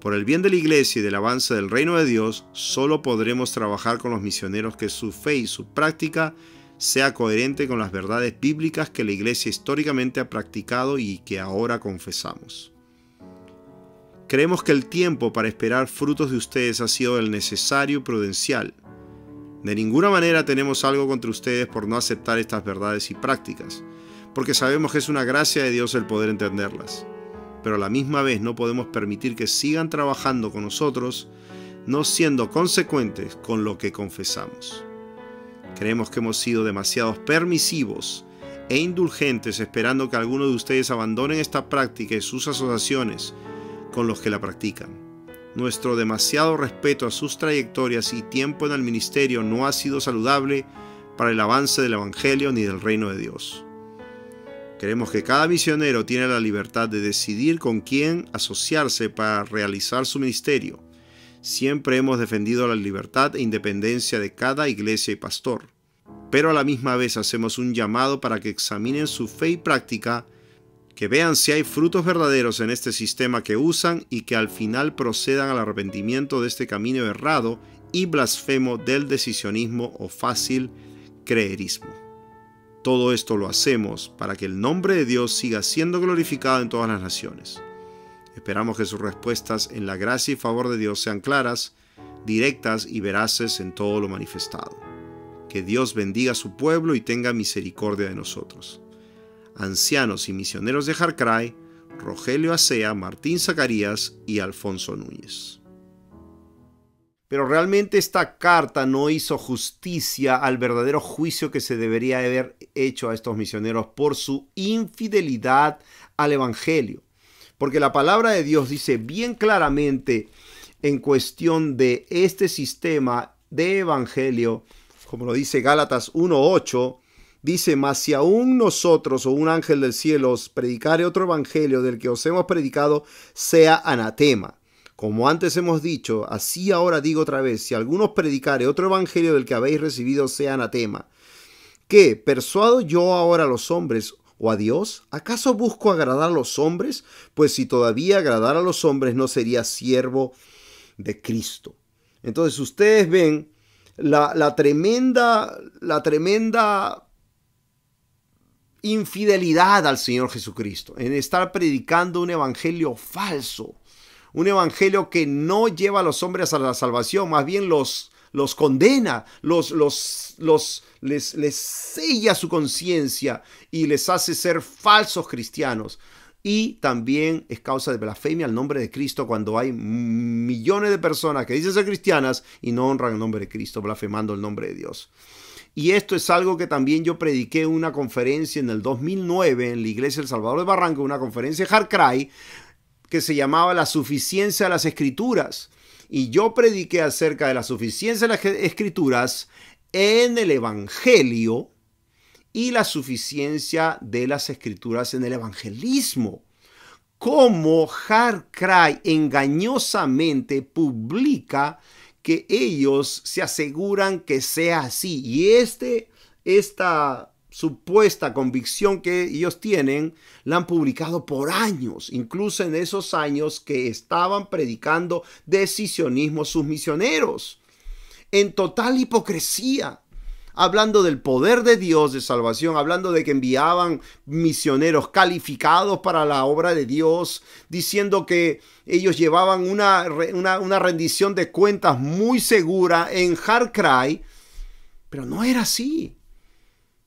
Por el bien de la iglesia y del avance del reino de Dios, solo podremos trabajar con los misioneros que su fe y su práctica sea coherente con las verdades bíblicas que la iglesia históricamente ha practicado y que ahora confesamos. Creemos que el tiempo para esperar frutos de ustedes ha sido el necesario y prudencial. De ninguna manera tenemos algo contra ustedes por no aceptar estas verdades y prácticas, porque sabemos que es una gracia de Dios el poder entenderlas. Pero a la misma vez no podemos permitir que sigan trabajando con nosotros, no siendo consecuentes con lo que confesamos. Creemos que hemos sido demasiado permisivos e indulgentes esperando que algunos de ustedes abandonen esta práctica y sus asociaciones con los que la practican. Nuestro demasiado respeto a sus trayectorias y tiempo en el ministerio no ha sido saludable para el avance del Evangelio ni del reino de Dios. Creemos que cada misionero tiene la libertad de decidir con quién asociarse para realizar su ministerio. Siempre hemos defendido la libertad e independencia de cada iglesia y pastor, pero a la misma vez hacemos un llamado para que examinen su fe y práctica, que vean si hay frutos verdaderos en este sistema que usan y que al final procedan al arrepentimiento de este camino errado y blasfemo del decisionismo o fácil creerismo. Todo esto lo hacemos para que el nombre de Dios siga siendo glorificado en todas las naciones. Esperamos que sus respuestas en la gracia y favor de Dios sean claras, directas y veraces en todo lo manifestado. Que Dios bendiga a su pueblo y tenga misericordia de nosotros. Ancianos y misioneros de Jarcray, Rogelio Acea, Martín Zacarías y Alfonso Núñez. Pero realmente esta carta no hizo justicia al verdadero juicio que se debería haber hecho a estos misioneros por su infidelidad al Evangelio. Porque la palabra de Dios dice bien claramente en cuestión de este sistema de Evangelio, como lo dice Gálatas 1:8, dice: mas si aún nosotros o un ángel del cielo os predicare otro evangelio del que os hemos predicado, sea anatema. Como antes hemos dicho, así ahora digo otra vez: si alguno predicare otro evangelio del que habéis recibido, sea anatema. ¿Qué? ¿Persuado yo ahora a los hombres o a Dios? ¿Acaso busco agradar a los hombres? Pues si todavía agradara a los hombres, no sería siervo de Cristo. Entonces ustedes ven la tremenda infidelidad al Señor Jesucristo en estar predicando un evangelio falso, un evangelio que no lleva a los hombres a la salvación, más bien los condena, les sella su conciencia y les hace ser falsos cristianos. Y también es causa de blasfemia al nombre de Cristo cuando hay millones de personas que dicen ser cristianas y no honran el nombre de Cristo, blasfemando el nombre de Dios. Y esto es algo que también yo prediqué en una conferencia en el 2009 en la Iglesia El Salvador de Barranco, una conferencia de Jarcray que se llamaba La suficiencia de las Escrituras. Y yo prediqué acerca de la suficiencia de las Escrituras en el Evangelio y la suficiencia de las Escrituras en el evangelismo. Cómo Jarcray engañosamente publica que ellos se aseguran que sea así. Y esta supuesta convicción que ellos tienen la han publicado por años, incluso en esos años que estaban predicando decisionismo sus misioneros, en total hipocresía, hablando del poder de Dios de salvación, hablando de que enviaban misioneros calificados para la obra de Dios, diciendo que ellos llevaban una rendición de cuentas muy segura en Jarcray, pero no era así.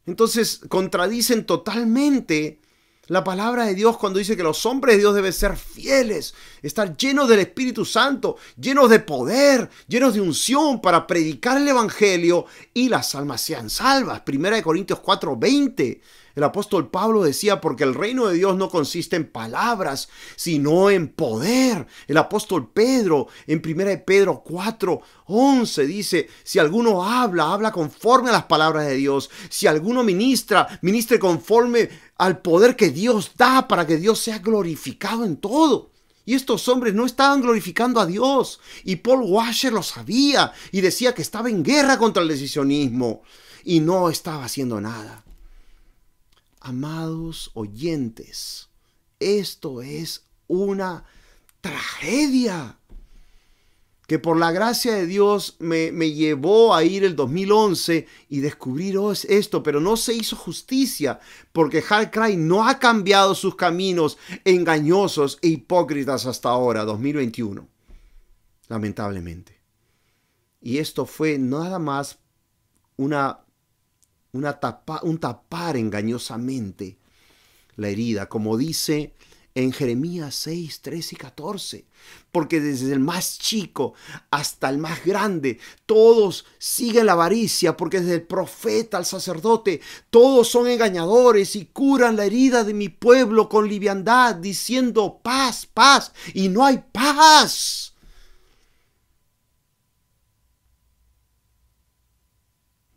Entonces contradicen totalmente la palabra de Dios cuando dice que los hombres de Dios deben ser fieles, estar llenos del Espíritu Santo, llenos de poder, llenos de unción para predicar el Evangelio y las almas sean salvas. 1 Corintios 4:20. El apóstol Pablo decía: porque el reino de Dios no consiste en palabras, sino en poder. El apóstol Pedro en 1 Pedro 4:11 dice: si alguno habla conforme a las palabras de Dios. Si alguno ministre conforme al poder que Dios da para que Dios sea glorificado en todo. Y estos hombres no estaban glorificando a Dios. Y Paul Washer lo sabía y decía que estaba en guerra contra el decisionismo y no estaba haciendo nada. Amados oyentes, esto es una tragedia que por la gracia de Dios me llevó a ir el 2011 y descubrir esto, pero no se hizo justicia porque Jarcray no ha cambiado sus caminos engañosos e hipócritas hasta ahora, 2021, lamentablemente. Y esto fue nada más un tapar engañosamente la herida, como dice en Jeremías 6, 13 y 14. Porque desde el más chico hasta el más grande, todos siguen la avaricia, porque desde el profeta al sacerdote, todos son engañadores y curan la herida de mi pueblo con liviandad, diciendo paz, paz, y no hay paz.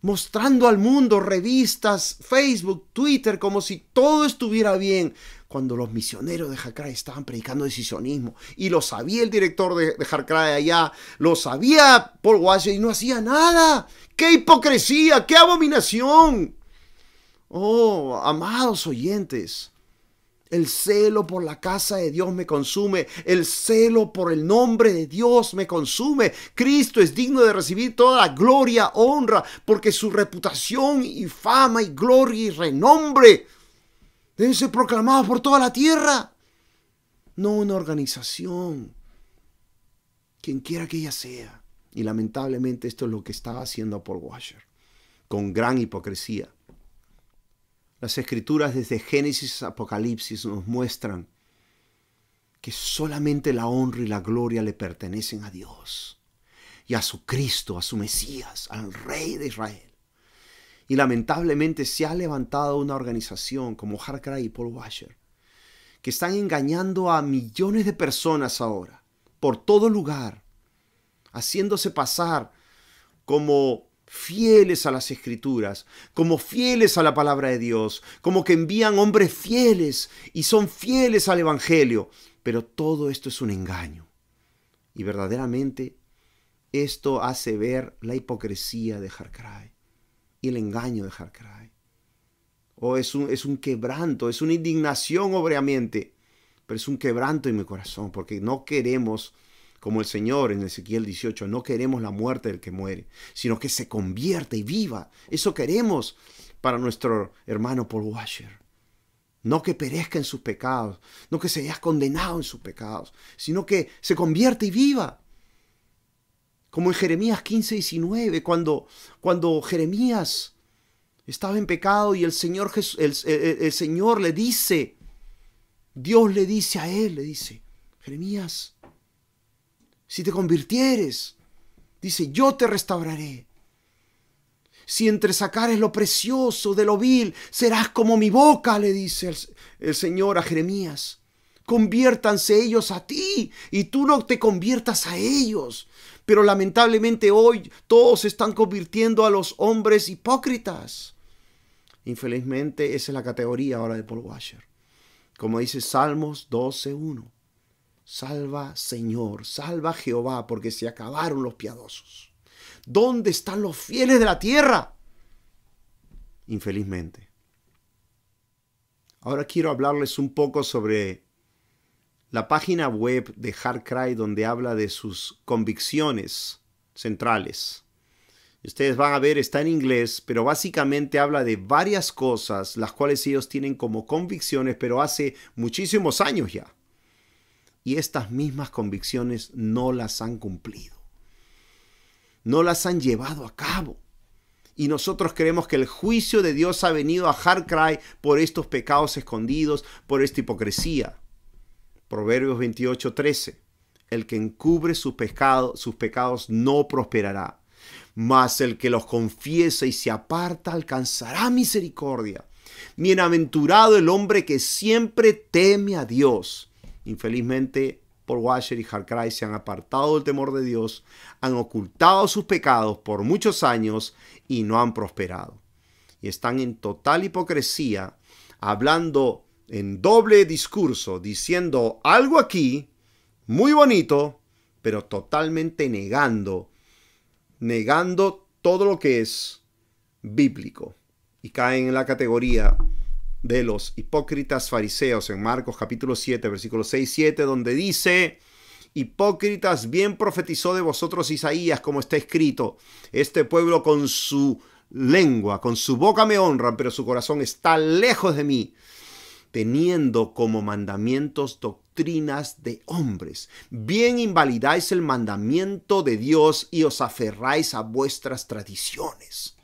Mostrando al mundo revistas, Facebook, Twitter, como si todo estuviera bien, cuando los misioneros de Jarcray estaban predicando decisionismo. Y lo sabía el director de Jarcray allá, lo sabía Paul Washer y no hacía nada. ¡Qué hipocresía! ¡Qué abominación! Oh, amados oyentes, El celo por la casa de Dios me consume. El celo por el nombre de Dios me consume. Cristo es digno de recibir toda la gloria, honra, porque su reputación y fama y gloria y renombre deben ser proclamados por toda la tierra. No una organización, quien quiera que ella sea. Y lamentablemente esto es lo que estaba haciendo Paul Washer, con gran hipocresía. Las escrituras desde Génesis a Apocalipsis nos muestran que solamente la honra y la gloria le pertenecen a Dios y a su Cristo, a su Mesías, al Rey de Israel. Y lamentablemente se ha levantado una organización como Hart Cry y Paul Washer que están engañando a millones de personas ahora, por todo lugar, haciéndose pasar como fieles a las Escrituras, como fieles a la palabra de Dios, como que envían hombres fieles y son fieles al Evangelio. Pero todo esto es un engaño. Y verdaderamente esto hace ver la hipocresía de Hart Cry y el engaño de Hart Cry. Es un quebranto, es una indignación obviamente, pero es un quebranto en mi corazón, porque no queremos, como el Señor en Ezequiel 18, no queremos la muerte del que muere, sino que se convierta y viva. Eso queremos para nuestro hermano Paul Washer. No que perezca en sus pecados, no que se haya condenado en sus pecados, sino que se convierta y viva. Como en Jeremías 15:19, cuando Jeremías estaba en pecado y el Señor le dice, Dios le dice a él, le dice, Jeremías, si te convirtieres, dice, yo te restauraré. Si entresacares lo precioso de lo vil, serás como mi boca, le dice el Señor a Jeremías. Conviértanse ellos a ti y tú no te conviertas a ellos. Pero lamentablemente hoy todos se están convirtiendo a los hombres hipócritas. Infelizmente esa es la categoría ahora de Paul Washer. Como dice Salmos 12:1. Salva, Señor, salva Jehová, porque se acabaron los piadosos. ¿Dónde están los fieles de la tierra? Infelizmente. Ahora quiero hablarles un poco sobre la página web de Hart Cry, donde habla de sus convicciones centrales. Ustedes van a ver, está en inglés, pero básicamente habla de varias cosas, las cuales ellos tienen como convicciones, pero hace muchísimos años ya. Y estas mismas convicciones no las han cumplido. No las han llevado a cabo. Y nosotros creemos que el juicio de Dios ha venido a Hart Cry por estos pecados escondidos, por esta hipocresía. Proverbios 28:13. El que encubre sus pecados no prosperará, mas el que los confiesa y se aparta alcanzará misericordia. Bienaventurado el hombre que siempre teme a Dios. Infelizmente, Paul Washer y Hart Cry se han apartado del temor de Dios, han ocultado sus pecados por muchos años y no han prosperado. Y están en total hipocresía, hablando en doble discurso, diciendo algo aquí, muy bonito, pero totalmente negando todo lo que es bíblico. Y caen en la categoría de los hipócritas fariseos en Marcos capítulo 7, versículos 6 y 7, donde dice: hipócritas, bien profetizó de vosotros Isaías, como está escrito, este pueblo con su lengua, con su boca me honran, pero su corazón está lejos de mí, teniendo como mandamientos doctrinas de hombres. Bien invalidáis el mandamiento de Dios y os aferráis a vuestras tradiciones.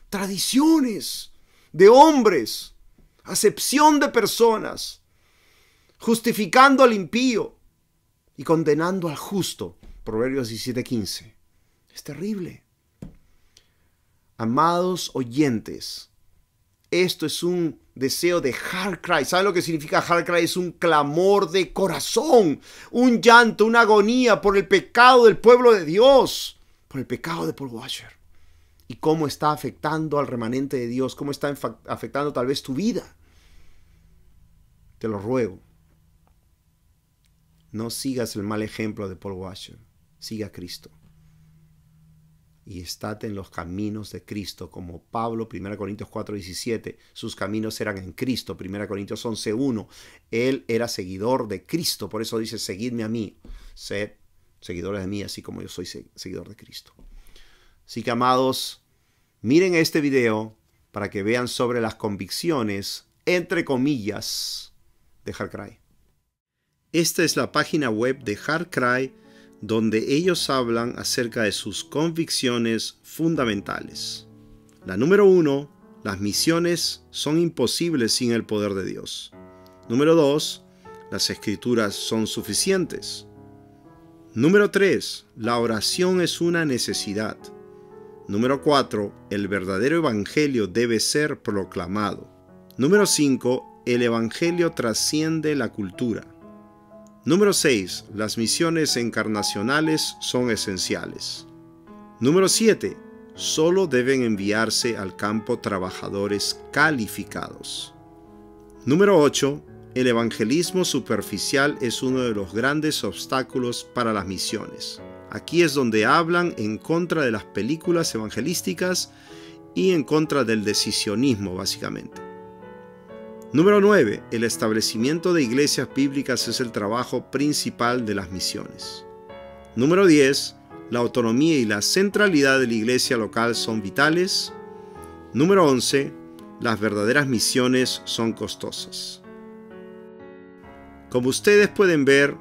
Tradiciones de hombres, acepción de personas, justificando al impío y condenando al justo. Proverbios 17:15. Es terrible. Amados oyentes, esto es un deseo de Hart Cry. ¿Saben lo que significa Hart Cry? Es un clamor de corazón, un llanto, una agonía por el pecado del pueblo de Dios, por el pecado de Paul Washer. Y cómo está afectando al remanente de Dios, cómo está afectando tal vez tu vida. Te lo ruego. No sigas el mal ejemplo de Paul Washer. Siga a Cristo. y estad en los caminos de Cristo, como Pablo, 1 Corintios 4:17, sus caminos eran en Cristo, 1 Corintios 11:1, él era seguidor de Cristo, por eso dice, seguidme a mí, sed seguidores de mí, así como yo soy seguidor de Cristo. Así que, amados, miren este video para que vean sobre las convicciones, entre comillas, de Hard Cry. Esta es la página web de Hard Cry, donde ellos hablan acerca de sus convicciones fundamentales. La número 1, las misiones son imposibles sin el poder de Dios. Número 2, las escrituras son suficientes. Número 3, la oración es una necesidad. Número 4, el verdadero evangelio debe ser proclamado. Número 5, el evangelio trasciende la cultura. Número 6. Las misiones encarnacionales son esenciales. Número 7. Solo deben enviarse al campo trabajadores calificados. Número 8. El evangelismo superficial es uno de los grandes obstáculos para las misiones. Aquí es donde hablan en contra de las películas evangelísticas y en contra del decisionismo, básicamente. Número 9. El establecimiento de iglesias bíblicas es el trabajo principal de las misiones. Número 10. La autonomía y la centralidad de la iglesia local son vitales. Número 11. Las verdaderas misiones son costosas. Como ustedes pueden ver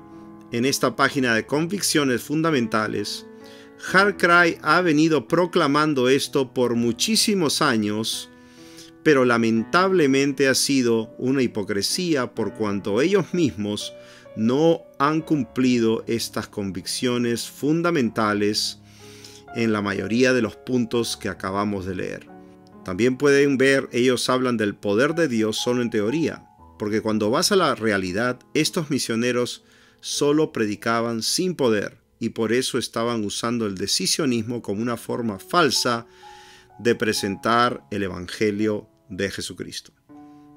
en esta página de convicciones fundamentales, Hard Cry ha venido proclamando esto por muchísimos años, pero lamentablemente ha sido una hipocresía por cuanto ellos mismos no han cumplido estas convicciones fundamentales en la mayoría de los puntos que acabamos de leer. También pueden ver, ellos hablan del poder de Dios solo en teoría, porque cuando vas a la realidad, estos misioneros solo predicaban sin poder y por eso estaban usando el decisionismo como una forma falsa de presentar el evangelio de Jesucristo.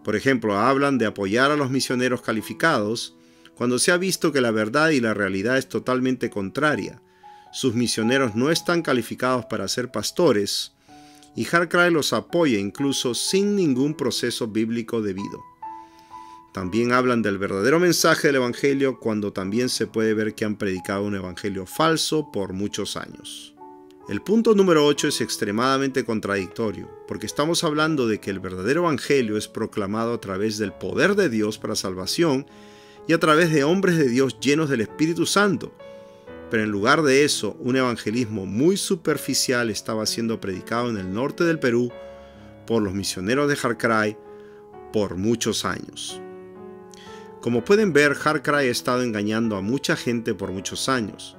Por ejemplo, hablan de apoyar a los misioneros calificados cuando se ha visto que la verdad y la realidad es totalmente contraria. Sus misioneros no están calificados para ser pastores y Hard Cry los apoya incluso sin ningún proceso bíblico debido. También hablan del verdadero mensaje del evangelio cuando también se puede ver que han predicado un evangelio falso por muchos años. El punto número 8 es extremadamente contradictorio, porque estamos hablando de que el verdadero evangelio es proclamado a través del poder de Dios para salvación y a través de hombres de Dios llenos del Espíritu Santo. Pero en lugar de eso, un evangelismo muy superficial estaba siendo predicado en el norte del Perú por los misioneros de Hard Cry por muchos años. Como pueden ver, Hard Cry ha estado engañando a mucha gente por muchos años,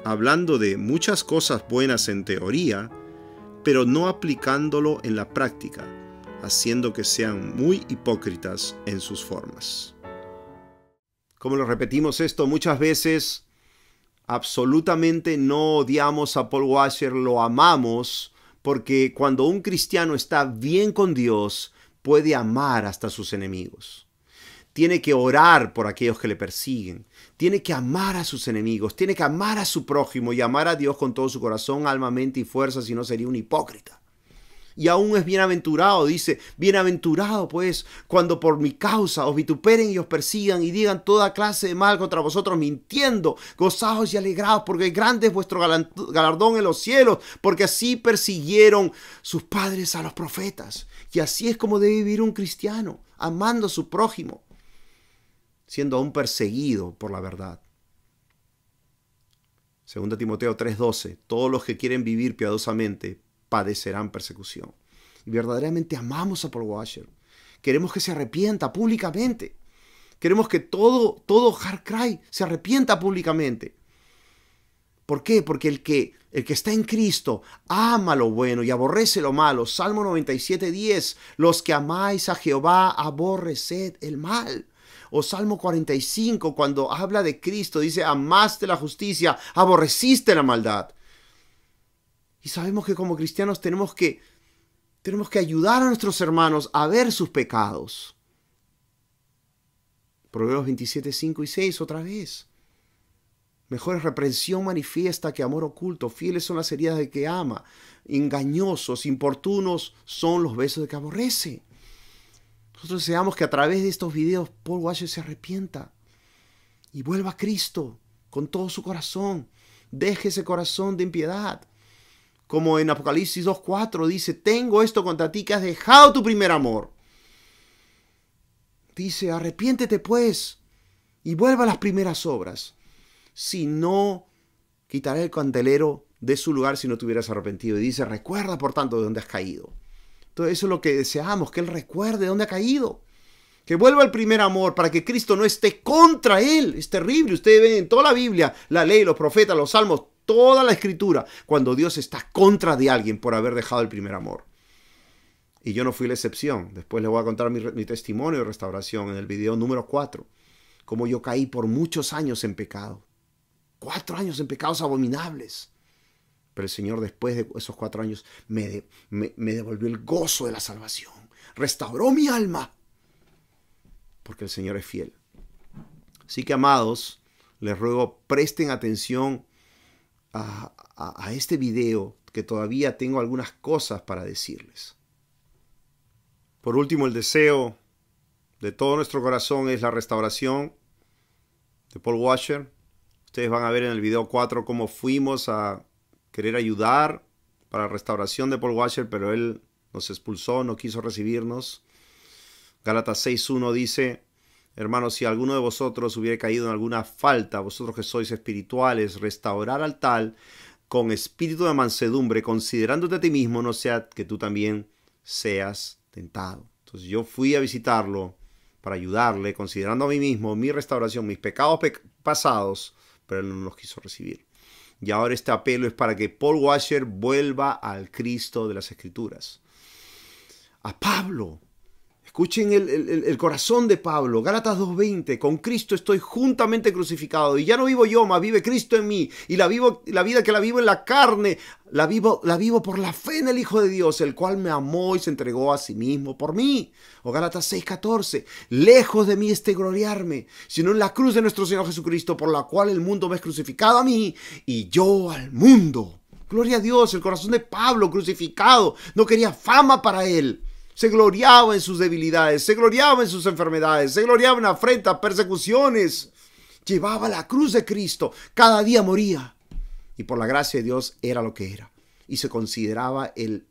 hablando de muchas cosas buenas en teoría, pero no aplicándolo en la práctica, haciendo que sean muy hipócritas en sus formas. Como lo repetimos esto muchas veces, absolutamente no odiamos a Paul Washer, lo amamos, porque cuando un cristiano está bien con Dios, puede amar hasta a sus enemigos. Tiene que orar por aquellos que le persiguen. Tiene que amar a sus enemigos. Tiene que amar a su prójimo y amar a Dios con todo su corazón, alma, mente y fuerza, si no sería un hipócrita. Y aún es bienaventurado, dice, bienaventurado pues, cuando por mi causa os vituperen y os persigan y digan toda clase de mal contra vosotros mintiendo, gozaos y alegraos, porque grande es vuestro galardón en los cielos, porque así persiguieron sus padres a los profetas. Y así es como debe vivir un cristiano, amando a su prójimo, siendo aún perseguido por la verdad. 2 Timoteo 3:12, todos los que quieren vivir piadosamente padecerán persecución. Y verdaderamente amamos a Paul Washer. Queremos que se arrepienta públicamente. Queremos que todo Hard Cry se arrepienta públicamente. ¿Por qué? Porque el que está en Cristo ama lo bueno y aborrece lo malo. Salmo 97:10, los que amáis a Jehová, aborreced el mal. O Salmo 45, cuando habla de Cristo, dice, amaste la justicia, aborreciste la maldad. Y sabemos que como cristianos tenemos que ayudar a nuestros hermanos a ver sus pecados. Proverbios 27:5 y 6 otra vez. Mejor es reprensión manifiesta que amor oculto. Fieles son las heridas de que ama. Engañosos, importunos son los besos de que aborrece. Nosotros deseamos que a través de estos videos Paul Washer se arrepienta y vuelva a Cristo con todo su corazón. Deje ese corazón de impiedad. Como en Apocalipsis 2:4 dice, tengo esto contra ti que has dejado tu primer amor. Dice, arrepiéntete pues y vuelva a las primeras obras. Si no, quitaré el candelero de su lugar si no te hubieras arrepentido. Y dice, recuerda por tanto de dónde has caído. Entonces eso es lo que deseamos, que Él recuerde de dónde ha caído. Que vuelva al primer amor para que Cristo no esté contra Él. Es terrible. Ustedes ven en toda la Biblia, la ley, los profetas, los salmos, toda la escritura, cuando Dios está contra de alguien por haber dejado el primer amor. Y yo no fui la excepción. Después les voy a contar mi testimonio de restauración en el video número 4. Cómo yo caí por muchos años en pecado. 4 años en pecados abominables. Pero el Señor después de esos 4 años me devolvió el gozo de la salvación. Restauró mi alma. Porque el Señor es fiel. Así que, amados, les ruego presten atención a este video, que todavía tengo algunas cosas para decirles. Por último, el deseo de todo nuestro corazón es la restauración de Paul Washer. Ustedes van a ver en el video 4 cómo fuimos a querer ayudar para la restauración de Paul Washer, pero él nos expulsó, no quiso recibirnos. Gálatas 6:1 dice, hermanos, si alguno de vosotros hubiera caído en alguna falta, vosotros que sois espirituales, restaurar al tal con espíritu de mansedumbre, considerándote a ti mismo, no sea que tú también seas tentado. Entonces yo fui a visitarlo para ayudarle, considerando a mí mismo, mi restauración, mis pecados pasados, pero él no nos quiso recibir. Y ahora este apelo es para que Paul Washer vuelva al Cristo de las Escrituras. A Pablo. Escuchen el corazón de Pablo. Gálatas 2:20. Con Cristo estoy juntamente crucificado. Y ya no vivo yo, mas vive Cristo en mí. Y la vida que la vivo en la carne, la vivo por la fe en el Hijo de Dios, el cual me amó y se entregó a sí mismo por mí. O Gálatas 6:14. Lejos de mí gloriarme, sino en la cruz de nuestro Señor Jesucristo, por la cual el mundo me es crucificado a mí y yo al mundo. Gloria a Dios, el corazón de Pablo crucificado. No quería fama para él. Se gloriaba en sus debilidades, se gloriaba en sus enfermedades, se gloriaba en afrentas, persecuciones. Llevaba la cruz de Cristo, cada día moría. Y por la gracia de Dios era lo que era. Y se consideraba el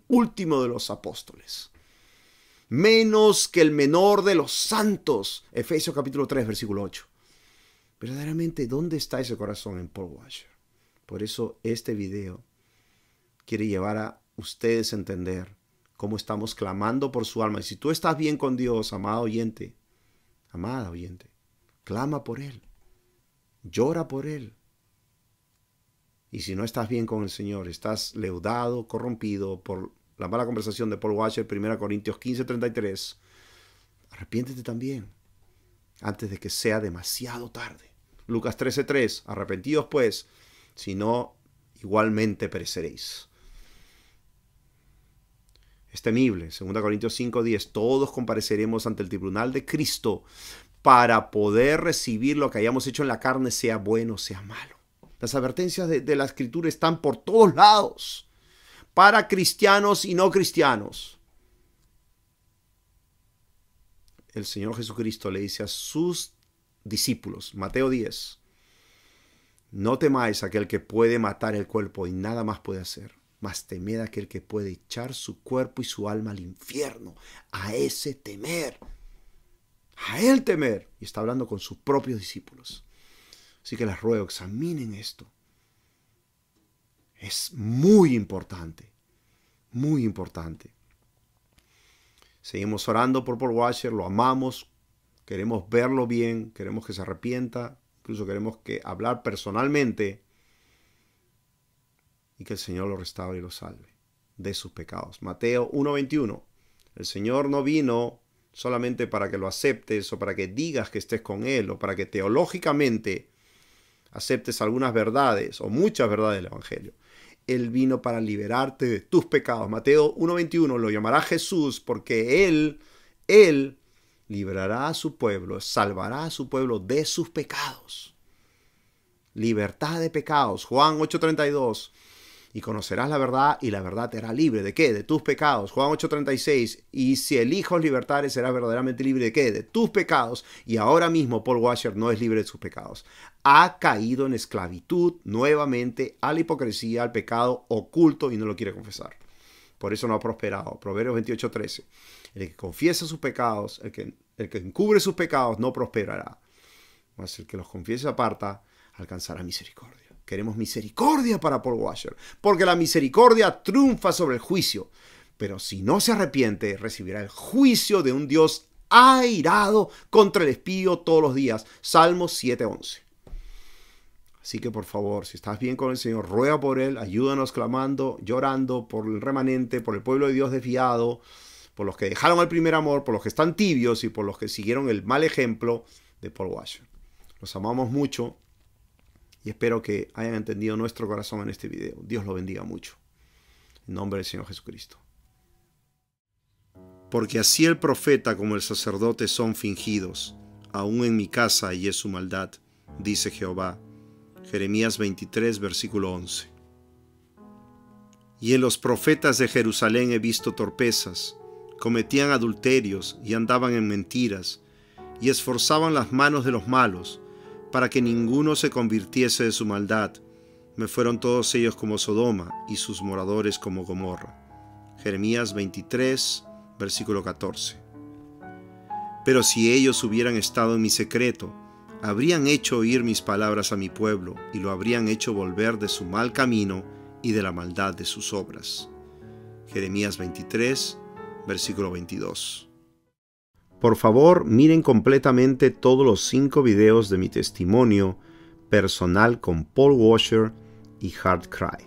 último de los apóstoles. Menos que el menor de los santos. Efesios capítulo 3, versículo 8. Verdaderamente, ¿dónde está ese corazón en Paul Washer? Por eso este video quiere llevar a ustedes a entender cómo estamos clamando por su alma. Y si tú estás bien con Dios, amado oyente, amada oyente, clama por Él, llora por Él. Y si no estás bien con el Señor, estás leudado, corrompido por la mala conversación de Paul Washer, 1 Corintios 15:33, arrepiéntete también, antes de que sea demasiado tarde. Lucas 13:3, arrepentidos pues, si no, igualmente pereceréis. Es temible. 2 Corintios 5:10. Todos compareceremos ante el tribunal de Cristo para poder recibir lo que hayamos hecho en la carne, sea bueno, sea malo. Las advertencias de la Escritura están por todos lados, para cristianos y no cristianos. El Señor Jesucristo le dice a sus discípulos, Mateo 10, no temáis a aquel que puede matar el cuerpo y nada más puede hacer, mas temed a aquel que puede echar su cuerpo y su alma al infierno. A ese temer. A él temer. Y está hablando con sus propios discípulos. Así que les ruego, examinen esto. Es muy importante. Muy importante. Seguimos orando por Paul Washer. Lo amamos. Queremos verlo bien. Queremos que se arrepienta. Incluso queremos hablar personalmente. Y que el Señor lo restaure y lo salve de sus pecados. Mateo 1:21. El Señor no vino solamente para que lo aceptes o para que digas que estés con Él o para que teológicamente aceptes algunas verdades o muchas verdades del Evangelio. Él vino para liberarte de tus pecados. Mateo 1:21 lo llamará Jesús porque Él librará a su pueblo, salvará a su pueblo de sus pecados. libertad de pecados. Juan 8:32. Y conocerás la verdad, y la verdad te hará libre. ¿De qué? De tus pecados. Juan 8:36. Y si el Hijo os libertare, serás verdaderamente libre. ¿De qué? De tus pecados. Y ahora mismo Paul Washer no es libre de sus pecados. Ha caído en esclavitud nuevamente a la hipocresía, al pecado oculto, y no lo quiere confesar. Por eso no ha prosperado. Proverbios 28:13. El que confiesa sus pecados, el que encubre sus pecados, no prosperará. Mas el que los confiesa y aparta, alcanzará misericordia. Queremos misericordia para Paul Washer, porque la misericordia triunfa sobre el juicio. Pero si no se arrepiente, recibirá el juicio de un Dios airado contra el impío todos los días. Salmos 7:11. Así que por favor, si estás bien con el Señor, ruega por Él, ayúdanos clamando, llorando por el remanente, por el pueblo de Dios desviado, por los que dejaron el primer amor, por los que están tibios y por los que siguieron el mal ejemplo de Paul Washer. Los amamos mucho. Y espero que hayan entendido nuestro corazón en este video. Dios lo bendiga mucho. En nombre del Señor Jesucristo. Porque así el profeta como el sacerdote son fingidos, aún en mi casa y es su maldad, dice Jehová. Jeremías 23, versículo 11. Y en los profetas de Jerusalén he visto torpezas, cometían adulterios y andaban en mentiras, y esforzaban las manos de los malos, para que ninguno se convirtiese de su maldad. Me fueron todos ellos como Sodoma, y sus moradores como Gomorra. Jeremías 23, versículo 14. Pero si ellos hubieran estado en mi secreto, habrían hecho oír mis palabras a mi pueblo, y lo habrían hecho volver de su mal camino y de la maldad de sus obras. Jeremías 23, versículo 22. Por favor, miren completamente todos los 5 videos de mi testimonio personal con Paul Washer y Hard Cry.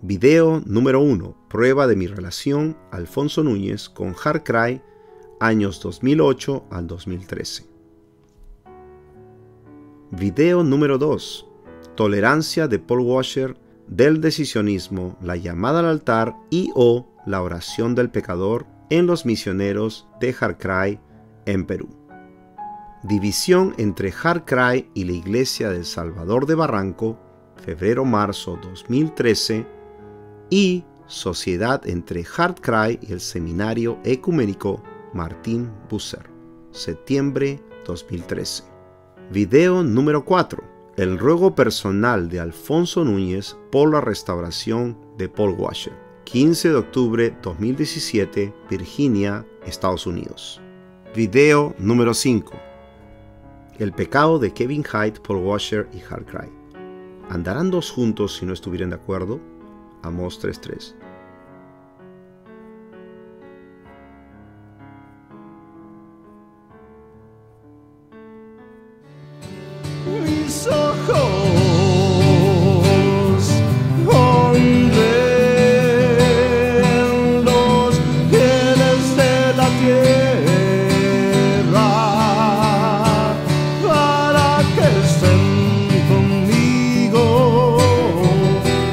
Video número 1. Prueba de mi relación Alfonso Núñez con Hard Cry, años 2008 al 2013. Video número 2. Tolerancia de Paul Washer del decisionismo, la llamada al altar y o la oración del pecador en los misioneros de Hard Cry en Perú. División entre Hard Cry y la Iglesia del Salvador de Barranco, febrero-marzo 2013, y sociedad entre Hard Cry y el Seminario Ecuménico Martín Busser, septiembre 2013. Video número 4. El ruego personal de Alfonso Núñez por la restauración de Paul Washer, 15 de octubre 2017, Virginia, Estados Unidos. Video número 5. El pecado de Kevin Hyde, Paul Washer y Hard Cry. ¿Andarán dos juntos si no estuvieran de acuerdo? Amós 3:3. Mis ojos ven los bienes de la tierra para que estén conmigo,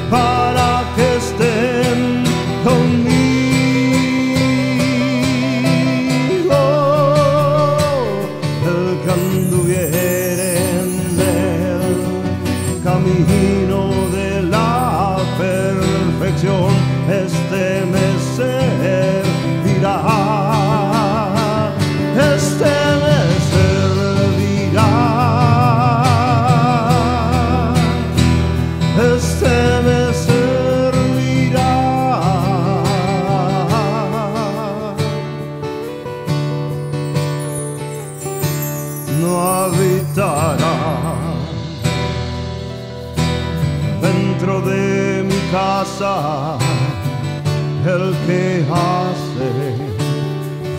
para que estén conmigo. El que anduviere camino de la perfección, este me servirá, este me servirá, este me servirá. No habitará dentro de mi casa el que hace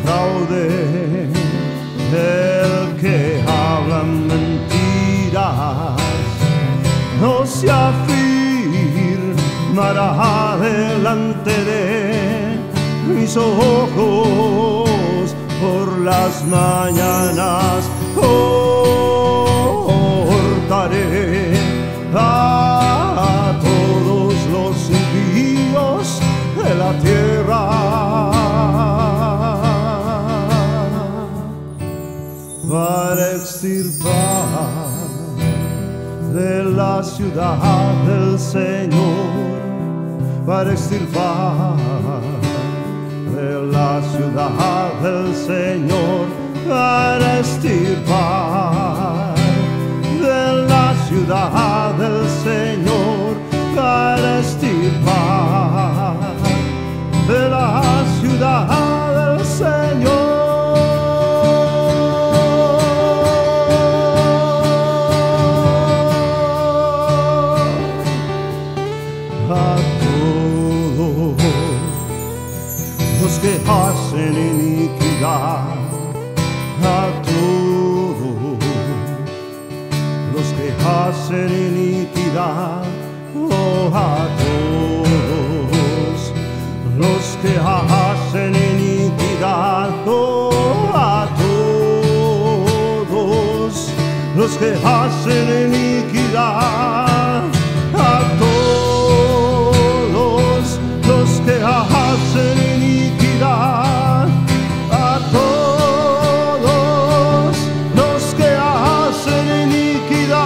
fraude, el que habla mentiras, no se afirmará delante de mis ojos por las mañanas. Cortaré a todos los impíos de la tierra para extirpar de la ciudad del Señor para extirpar, de la ciudad del Señor para extirpar, de la ciudad del Señor para extirpar, de la ciudad del Señor. A todos los que hacen iniquidad, a todos los que hacen iniquidad, oh, a todos los que hacen iniquidad, oh, a todos los que hacen iniquidad, a todos los que hacen iniquidad, a todos los que hacen iniquidad,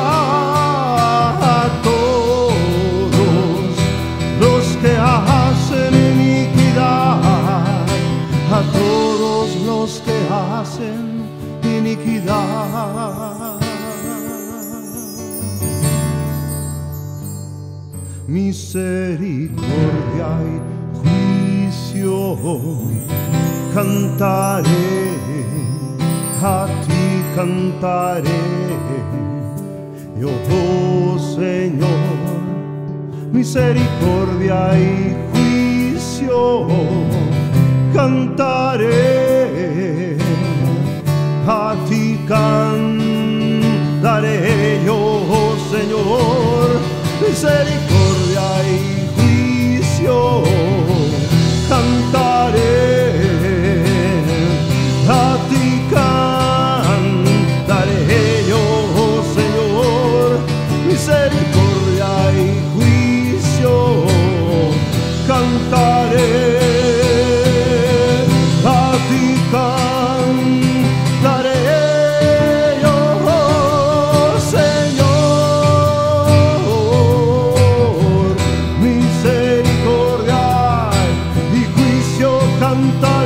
a todos los que hacen iniquidad, a todos los que hacen iniquidad. Misericordia y juicio cantaré, a ti cantaré, yo, oh Señor. Misericordia y juicio cantaré, a ti cantaré, yo, oh Señor. Misericordia y juicio cantaré, a ti cantaré, yo, oh Señor. Misericordia y juicio cantaré, a ti cantaré. Misericordia y juicio cantaré.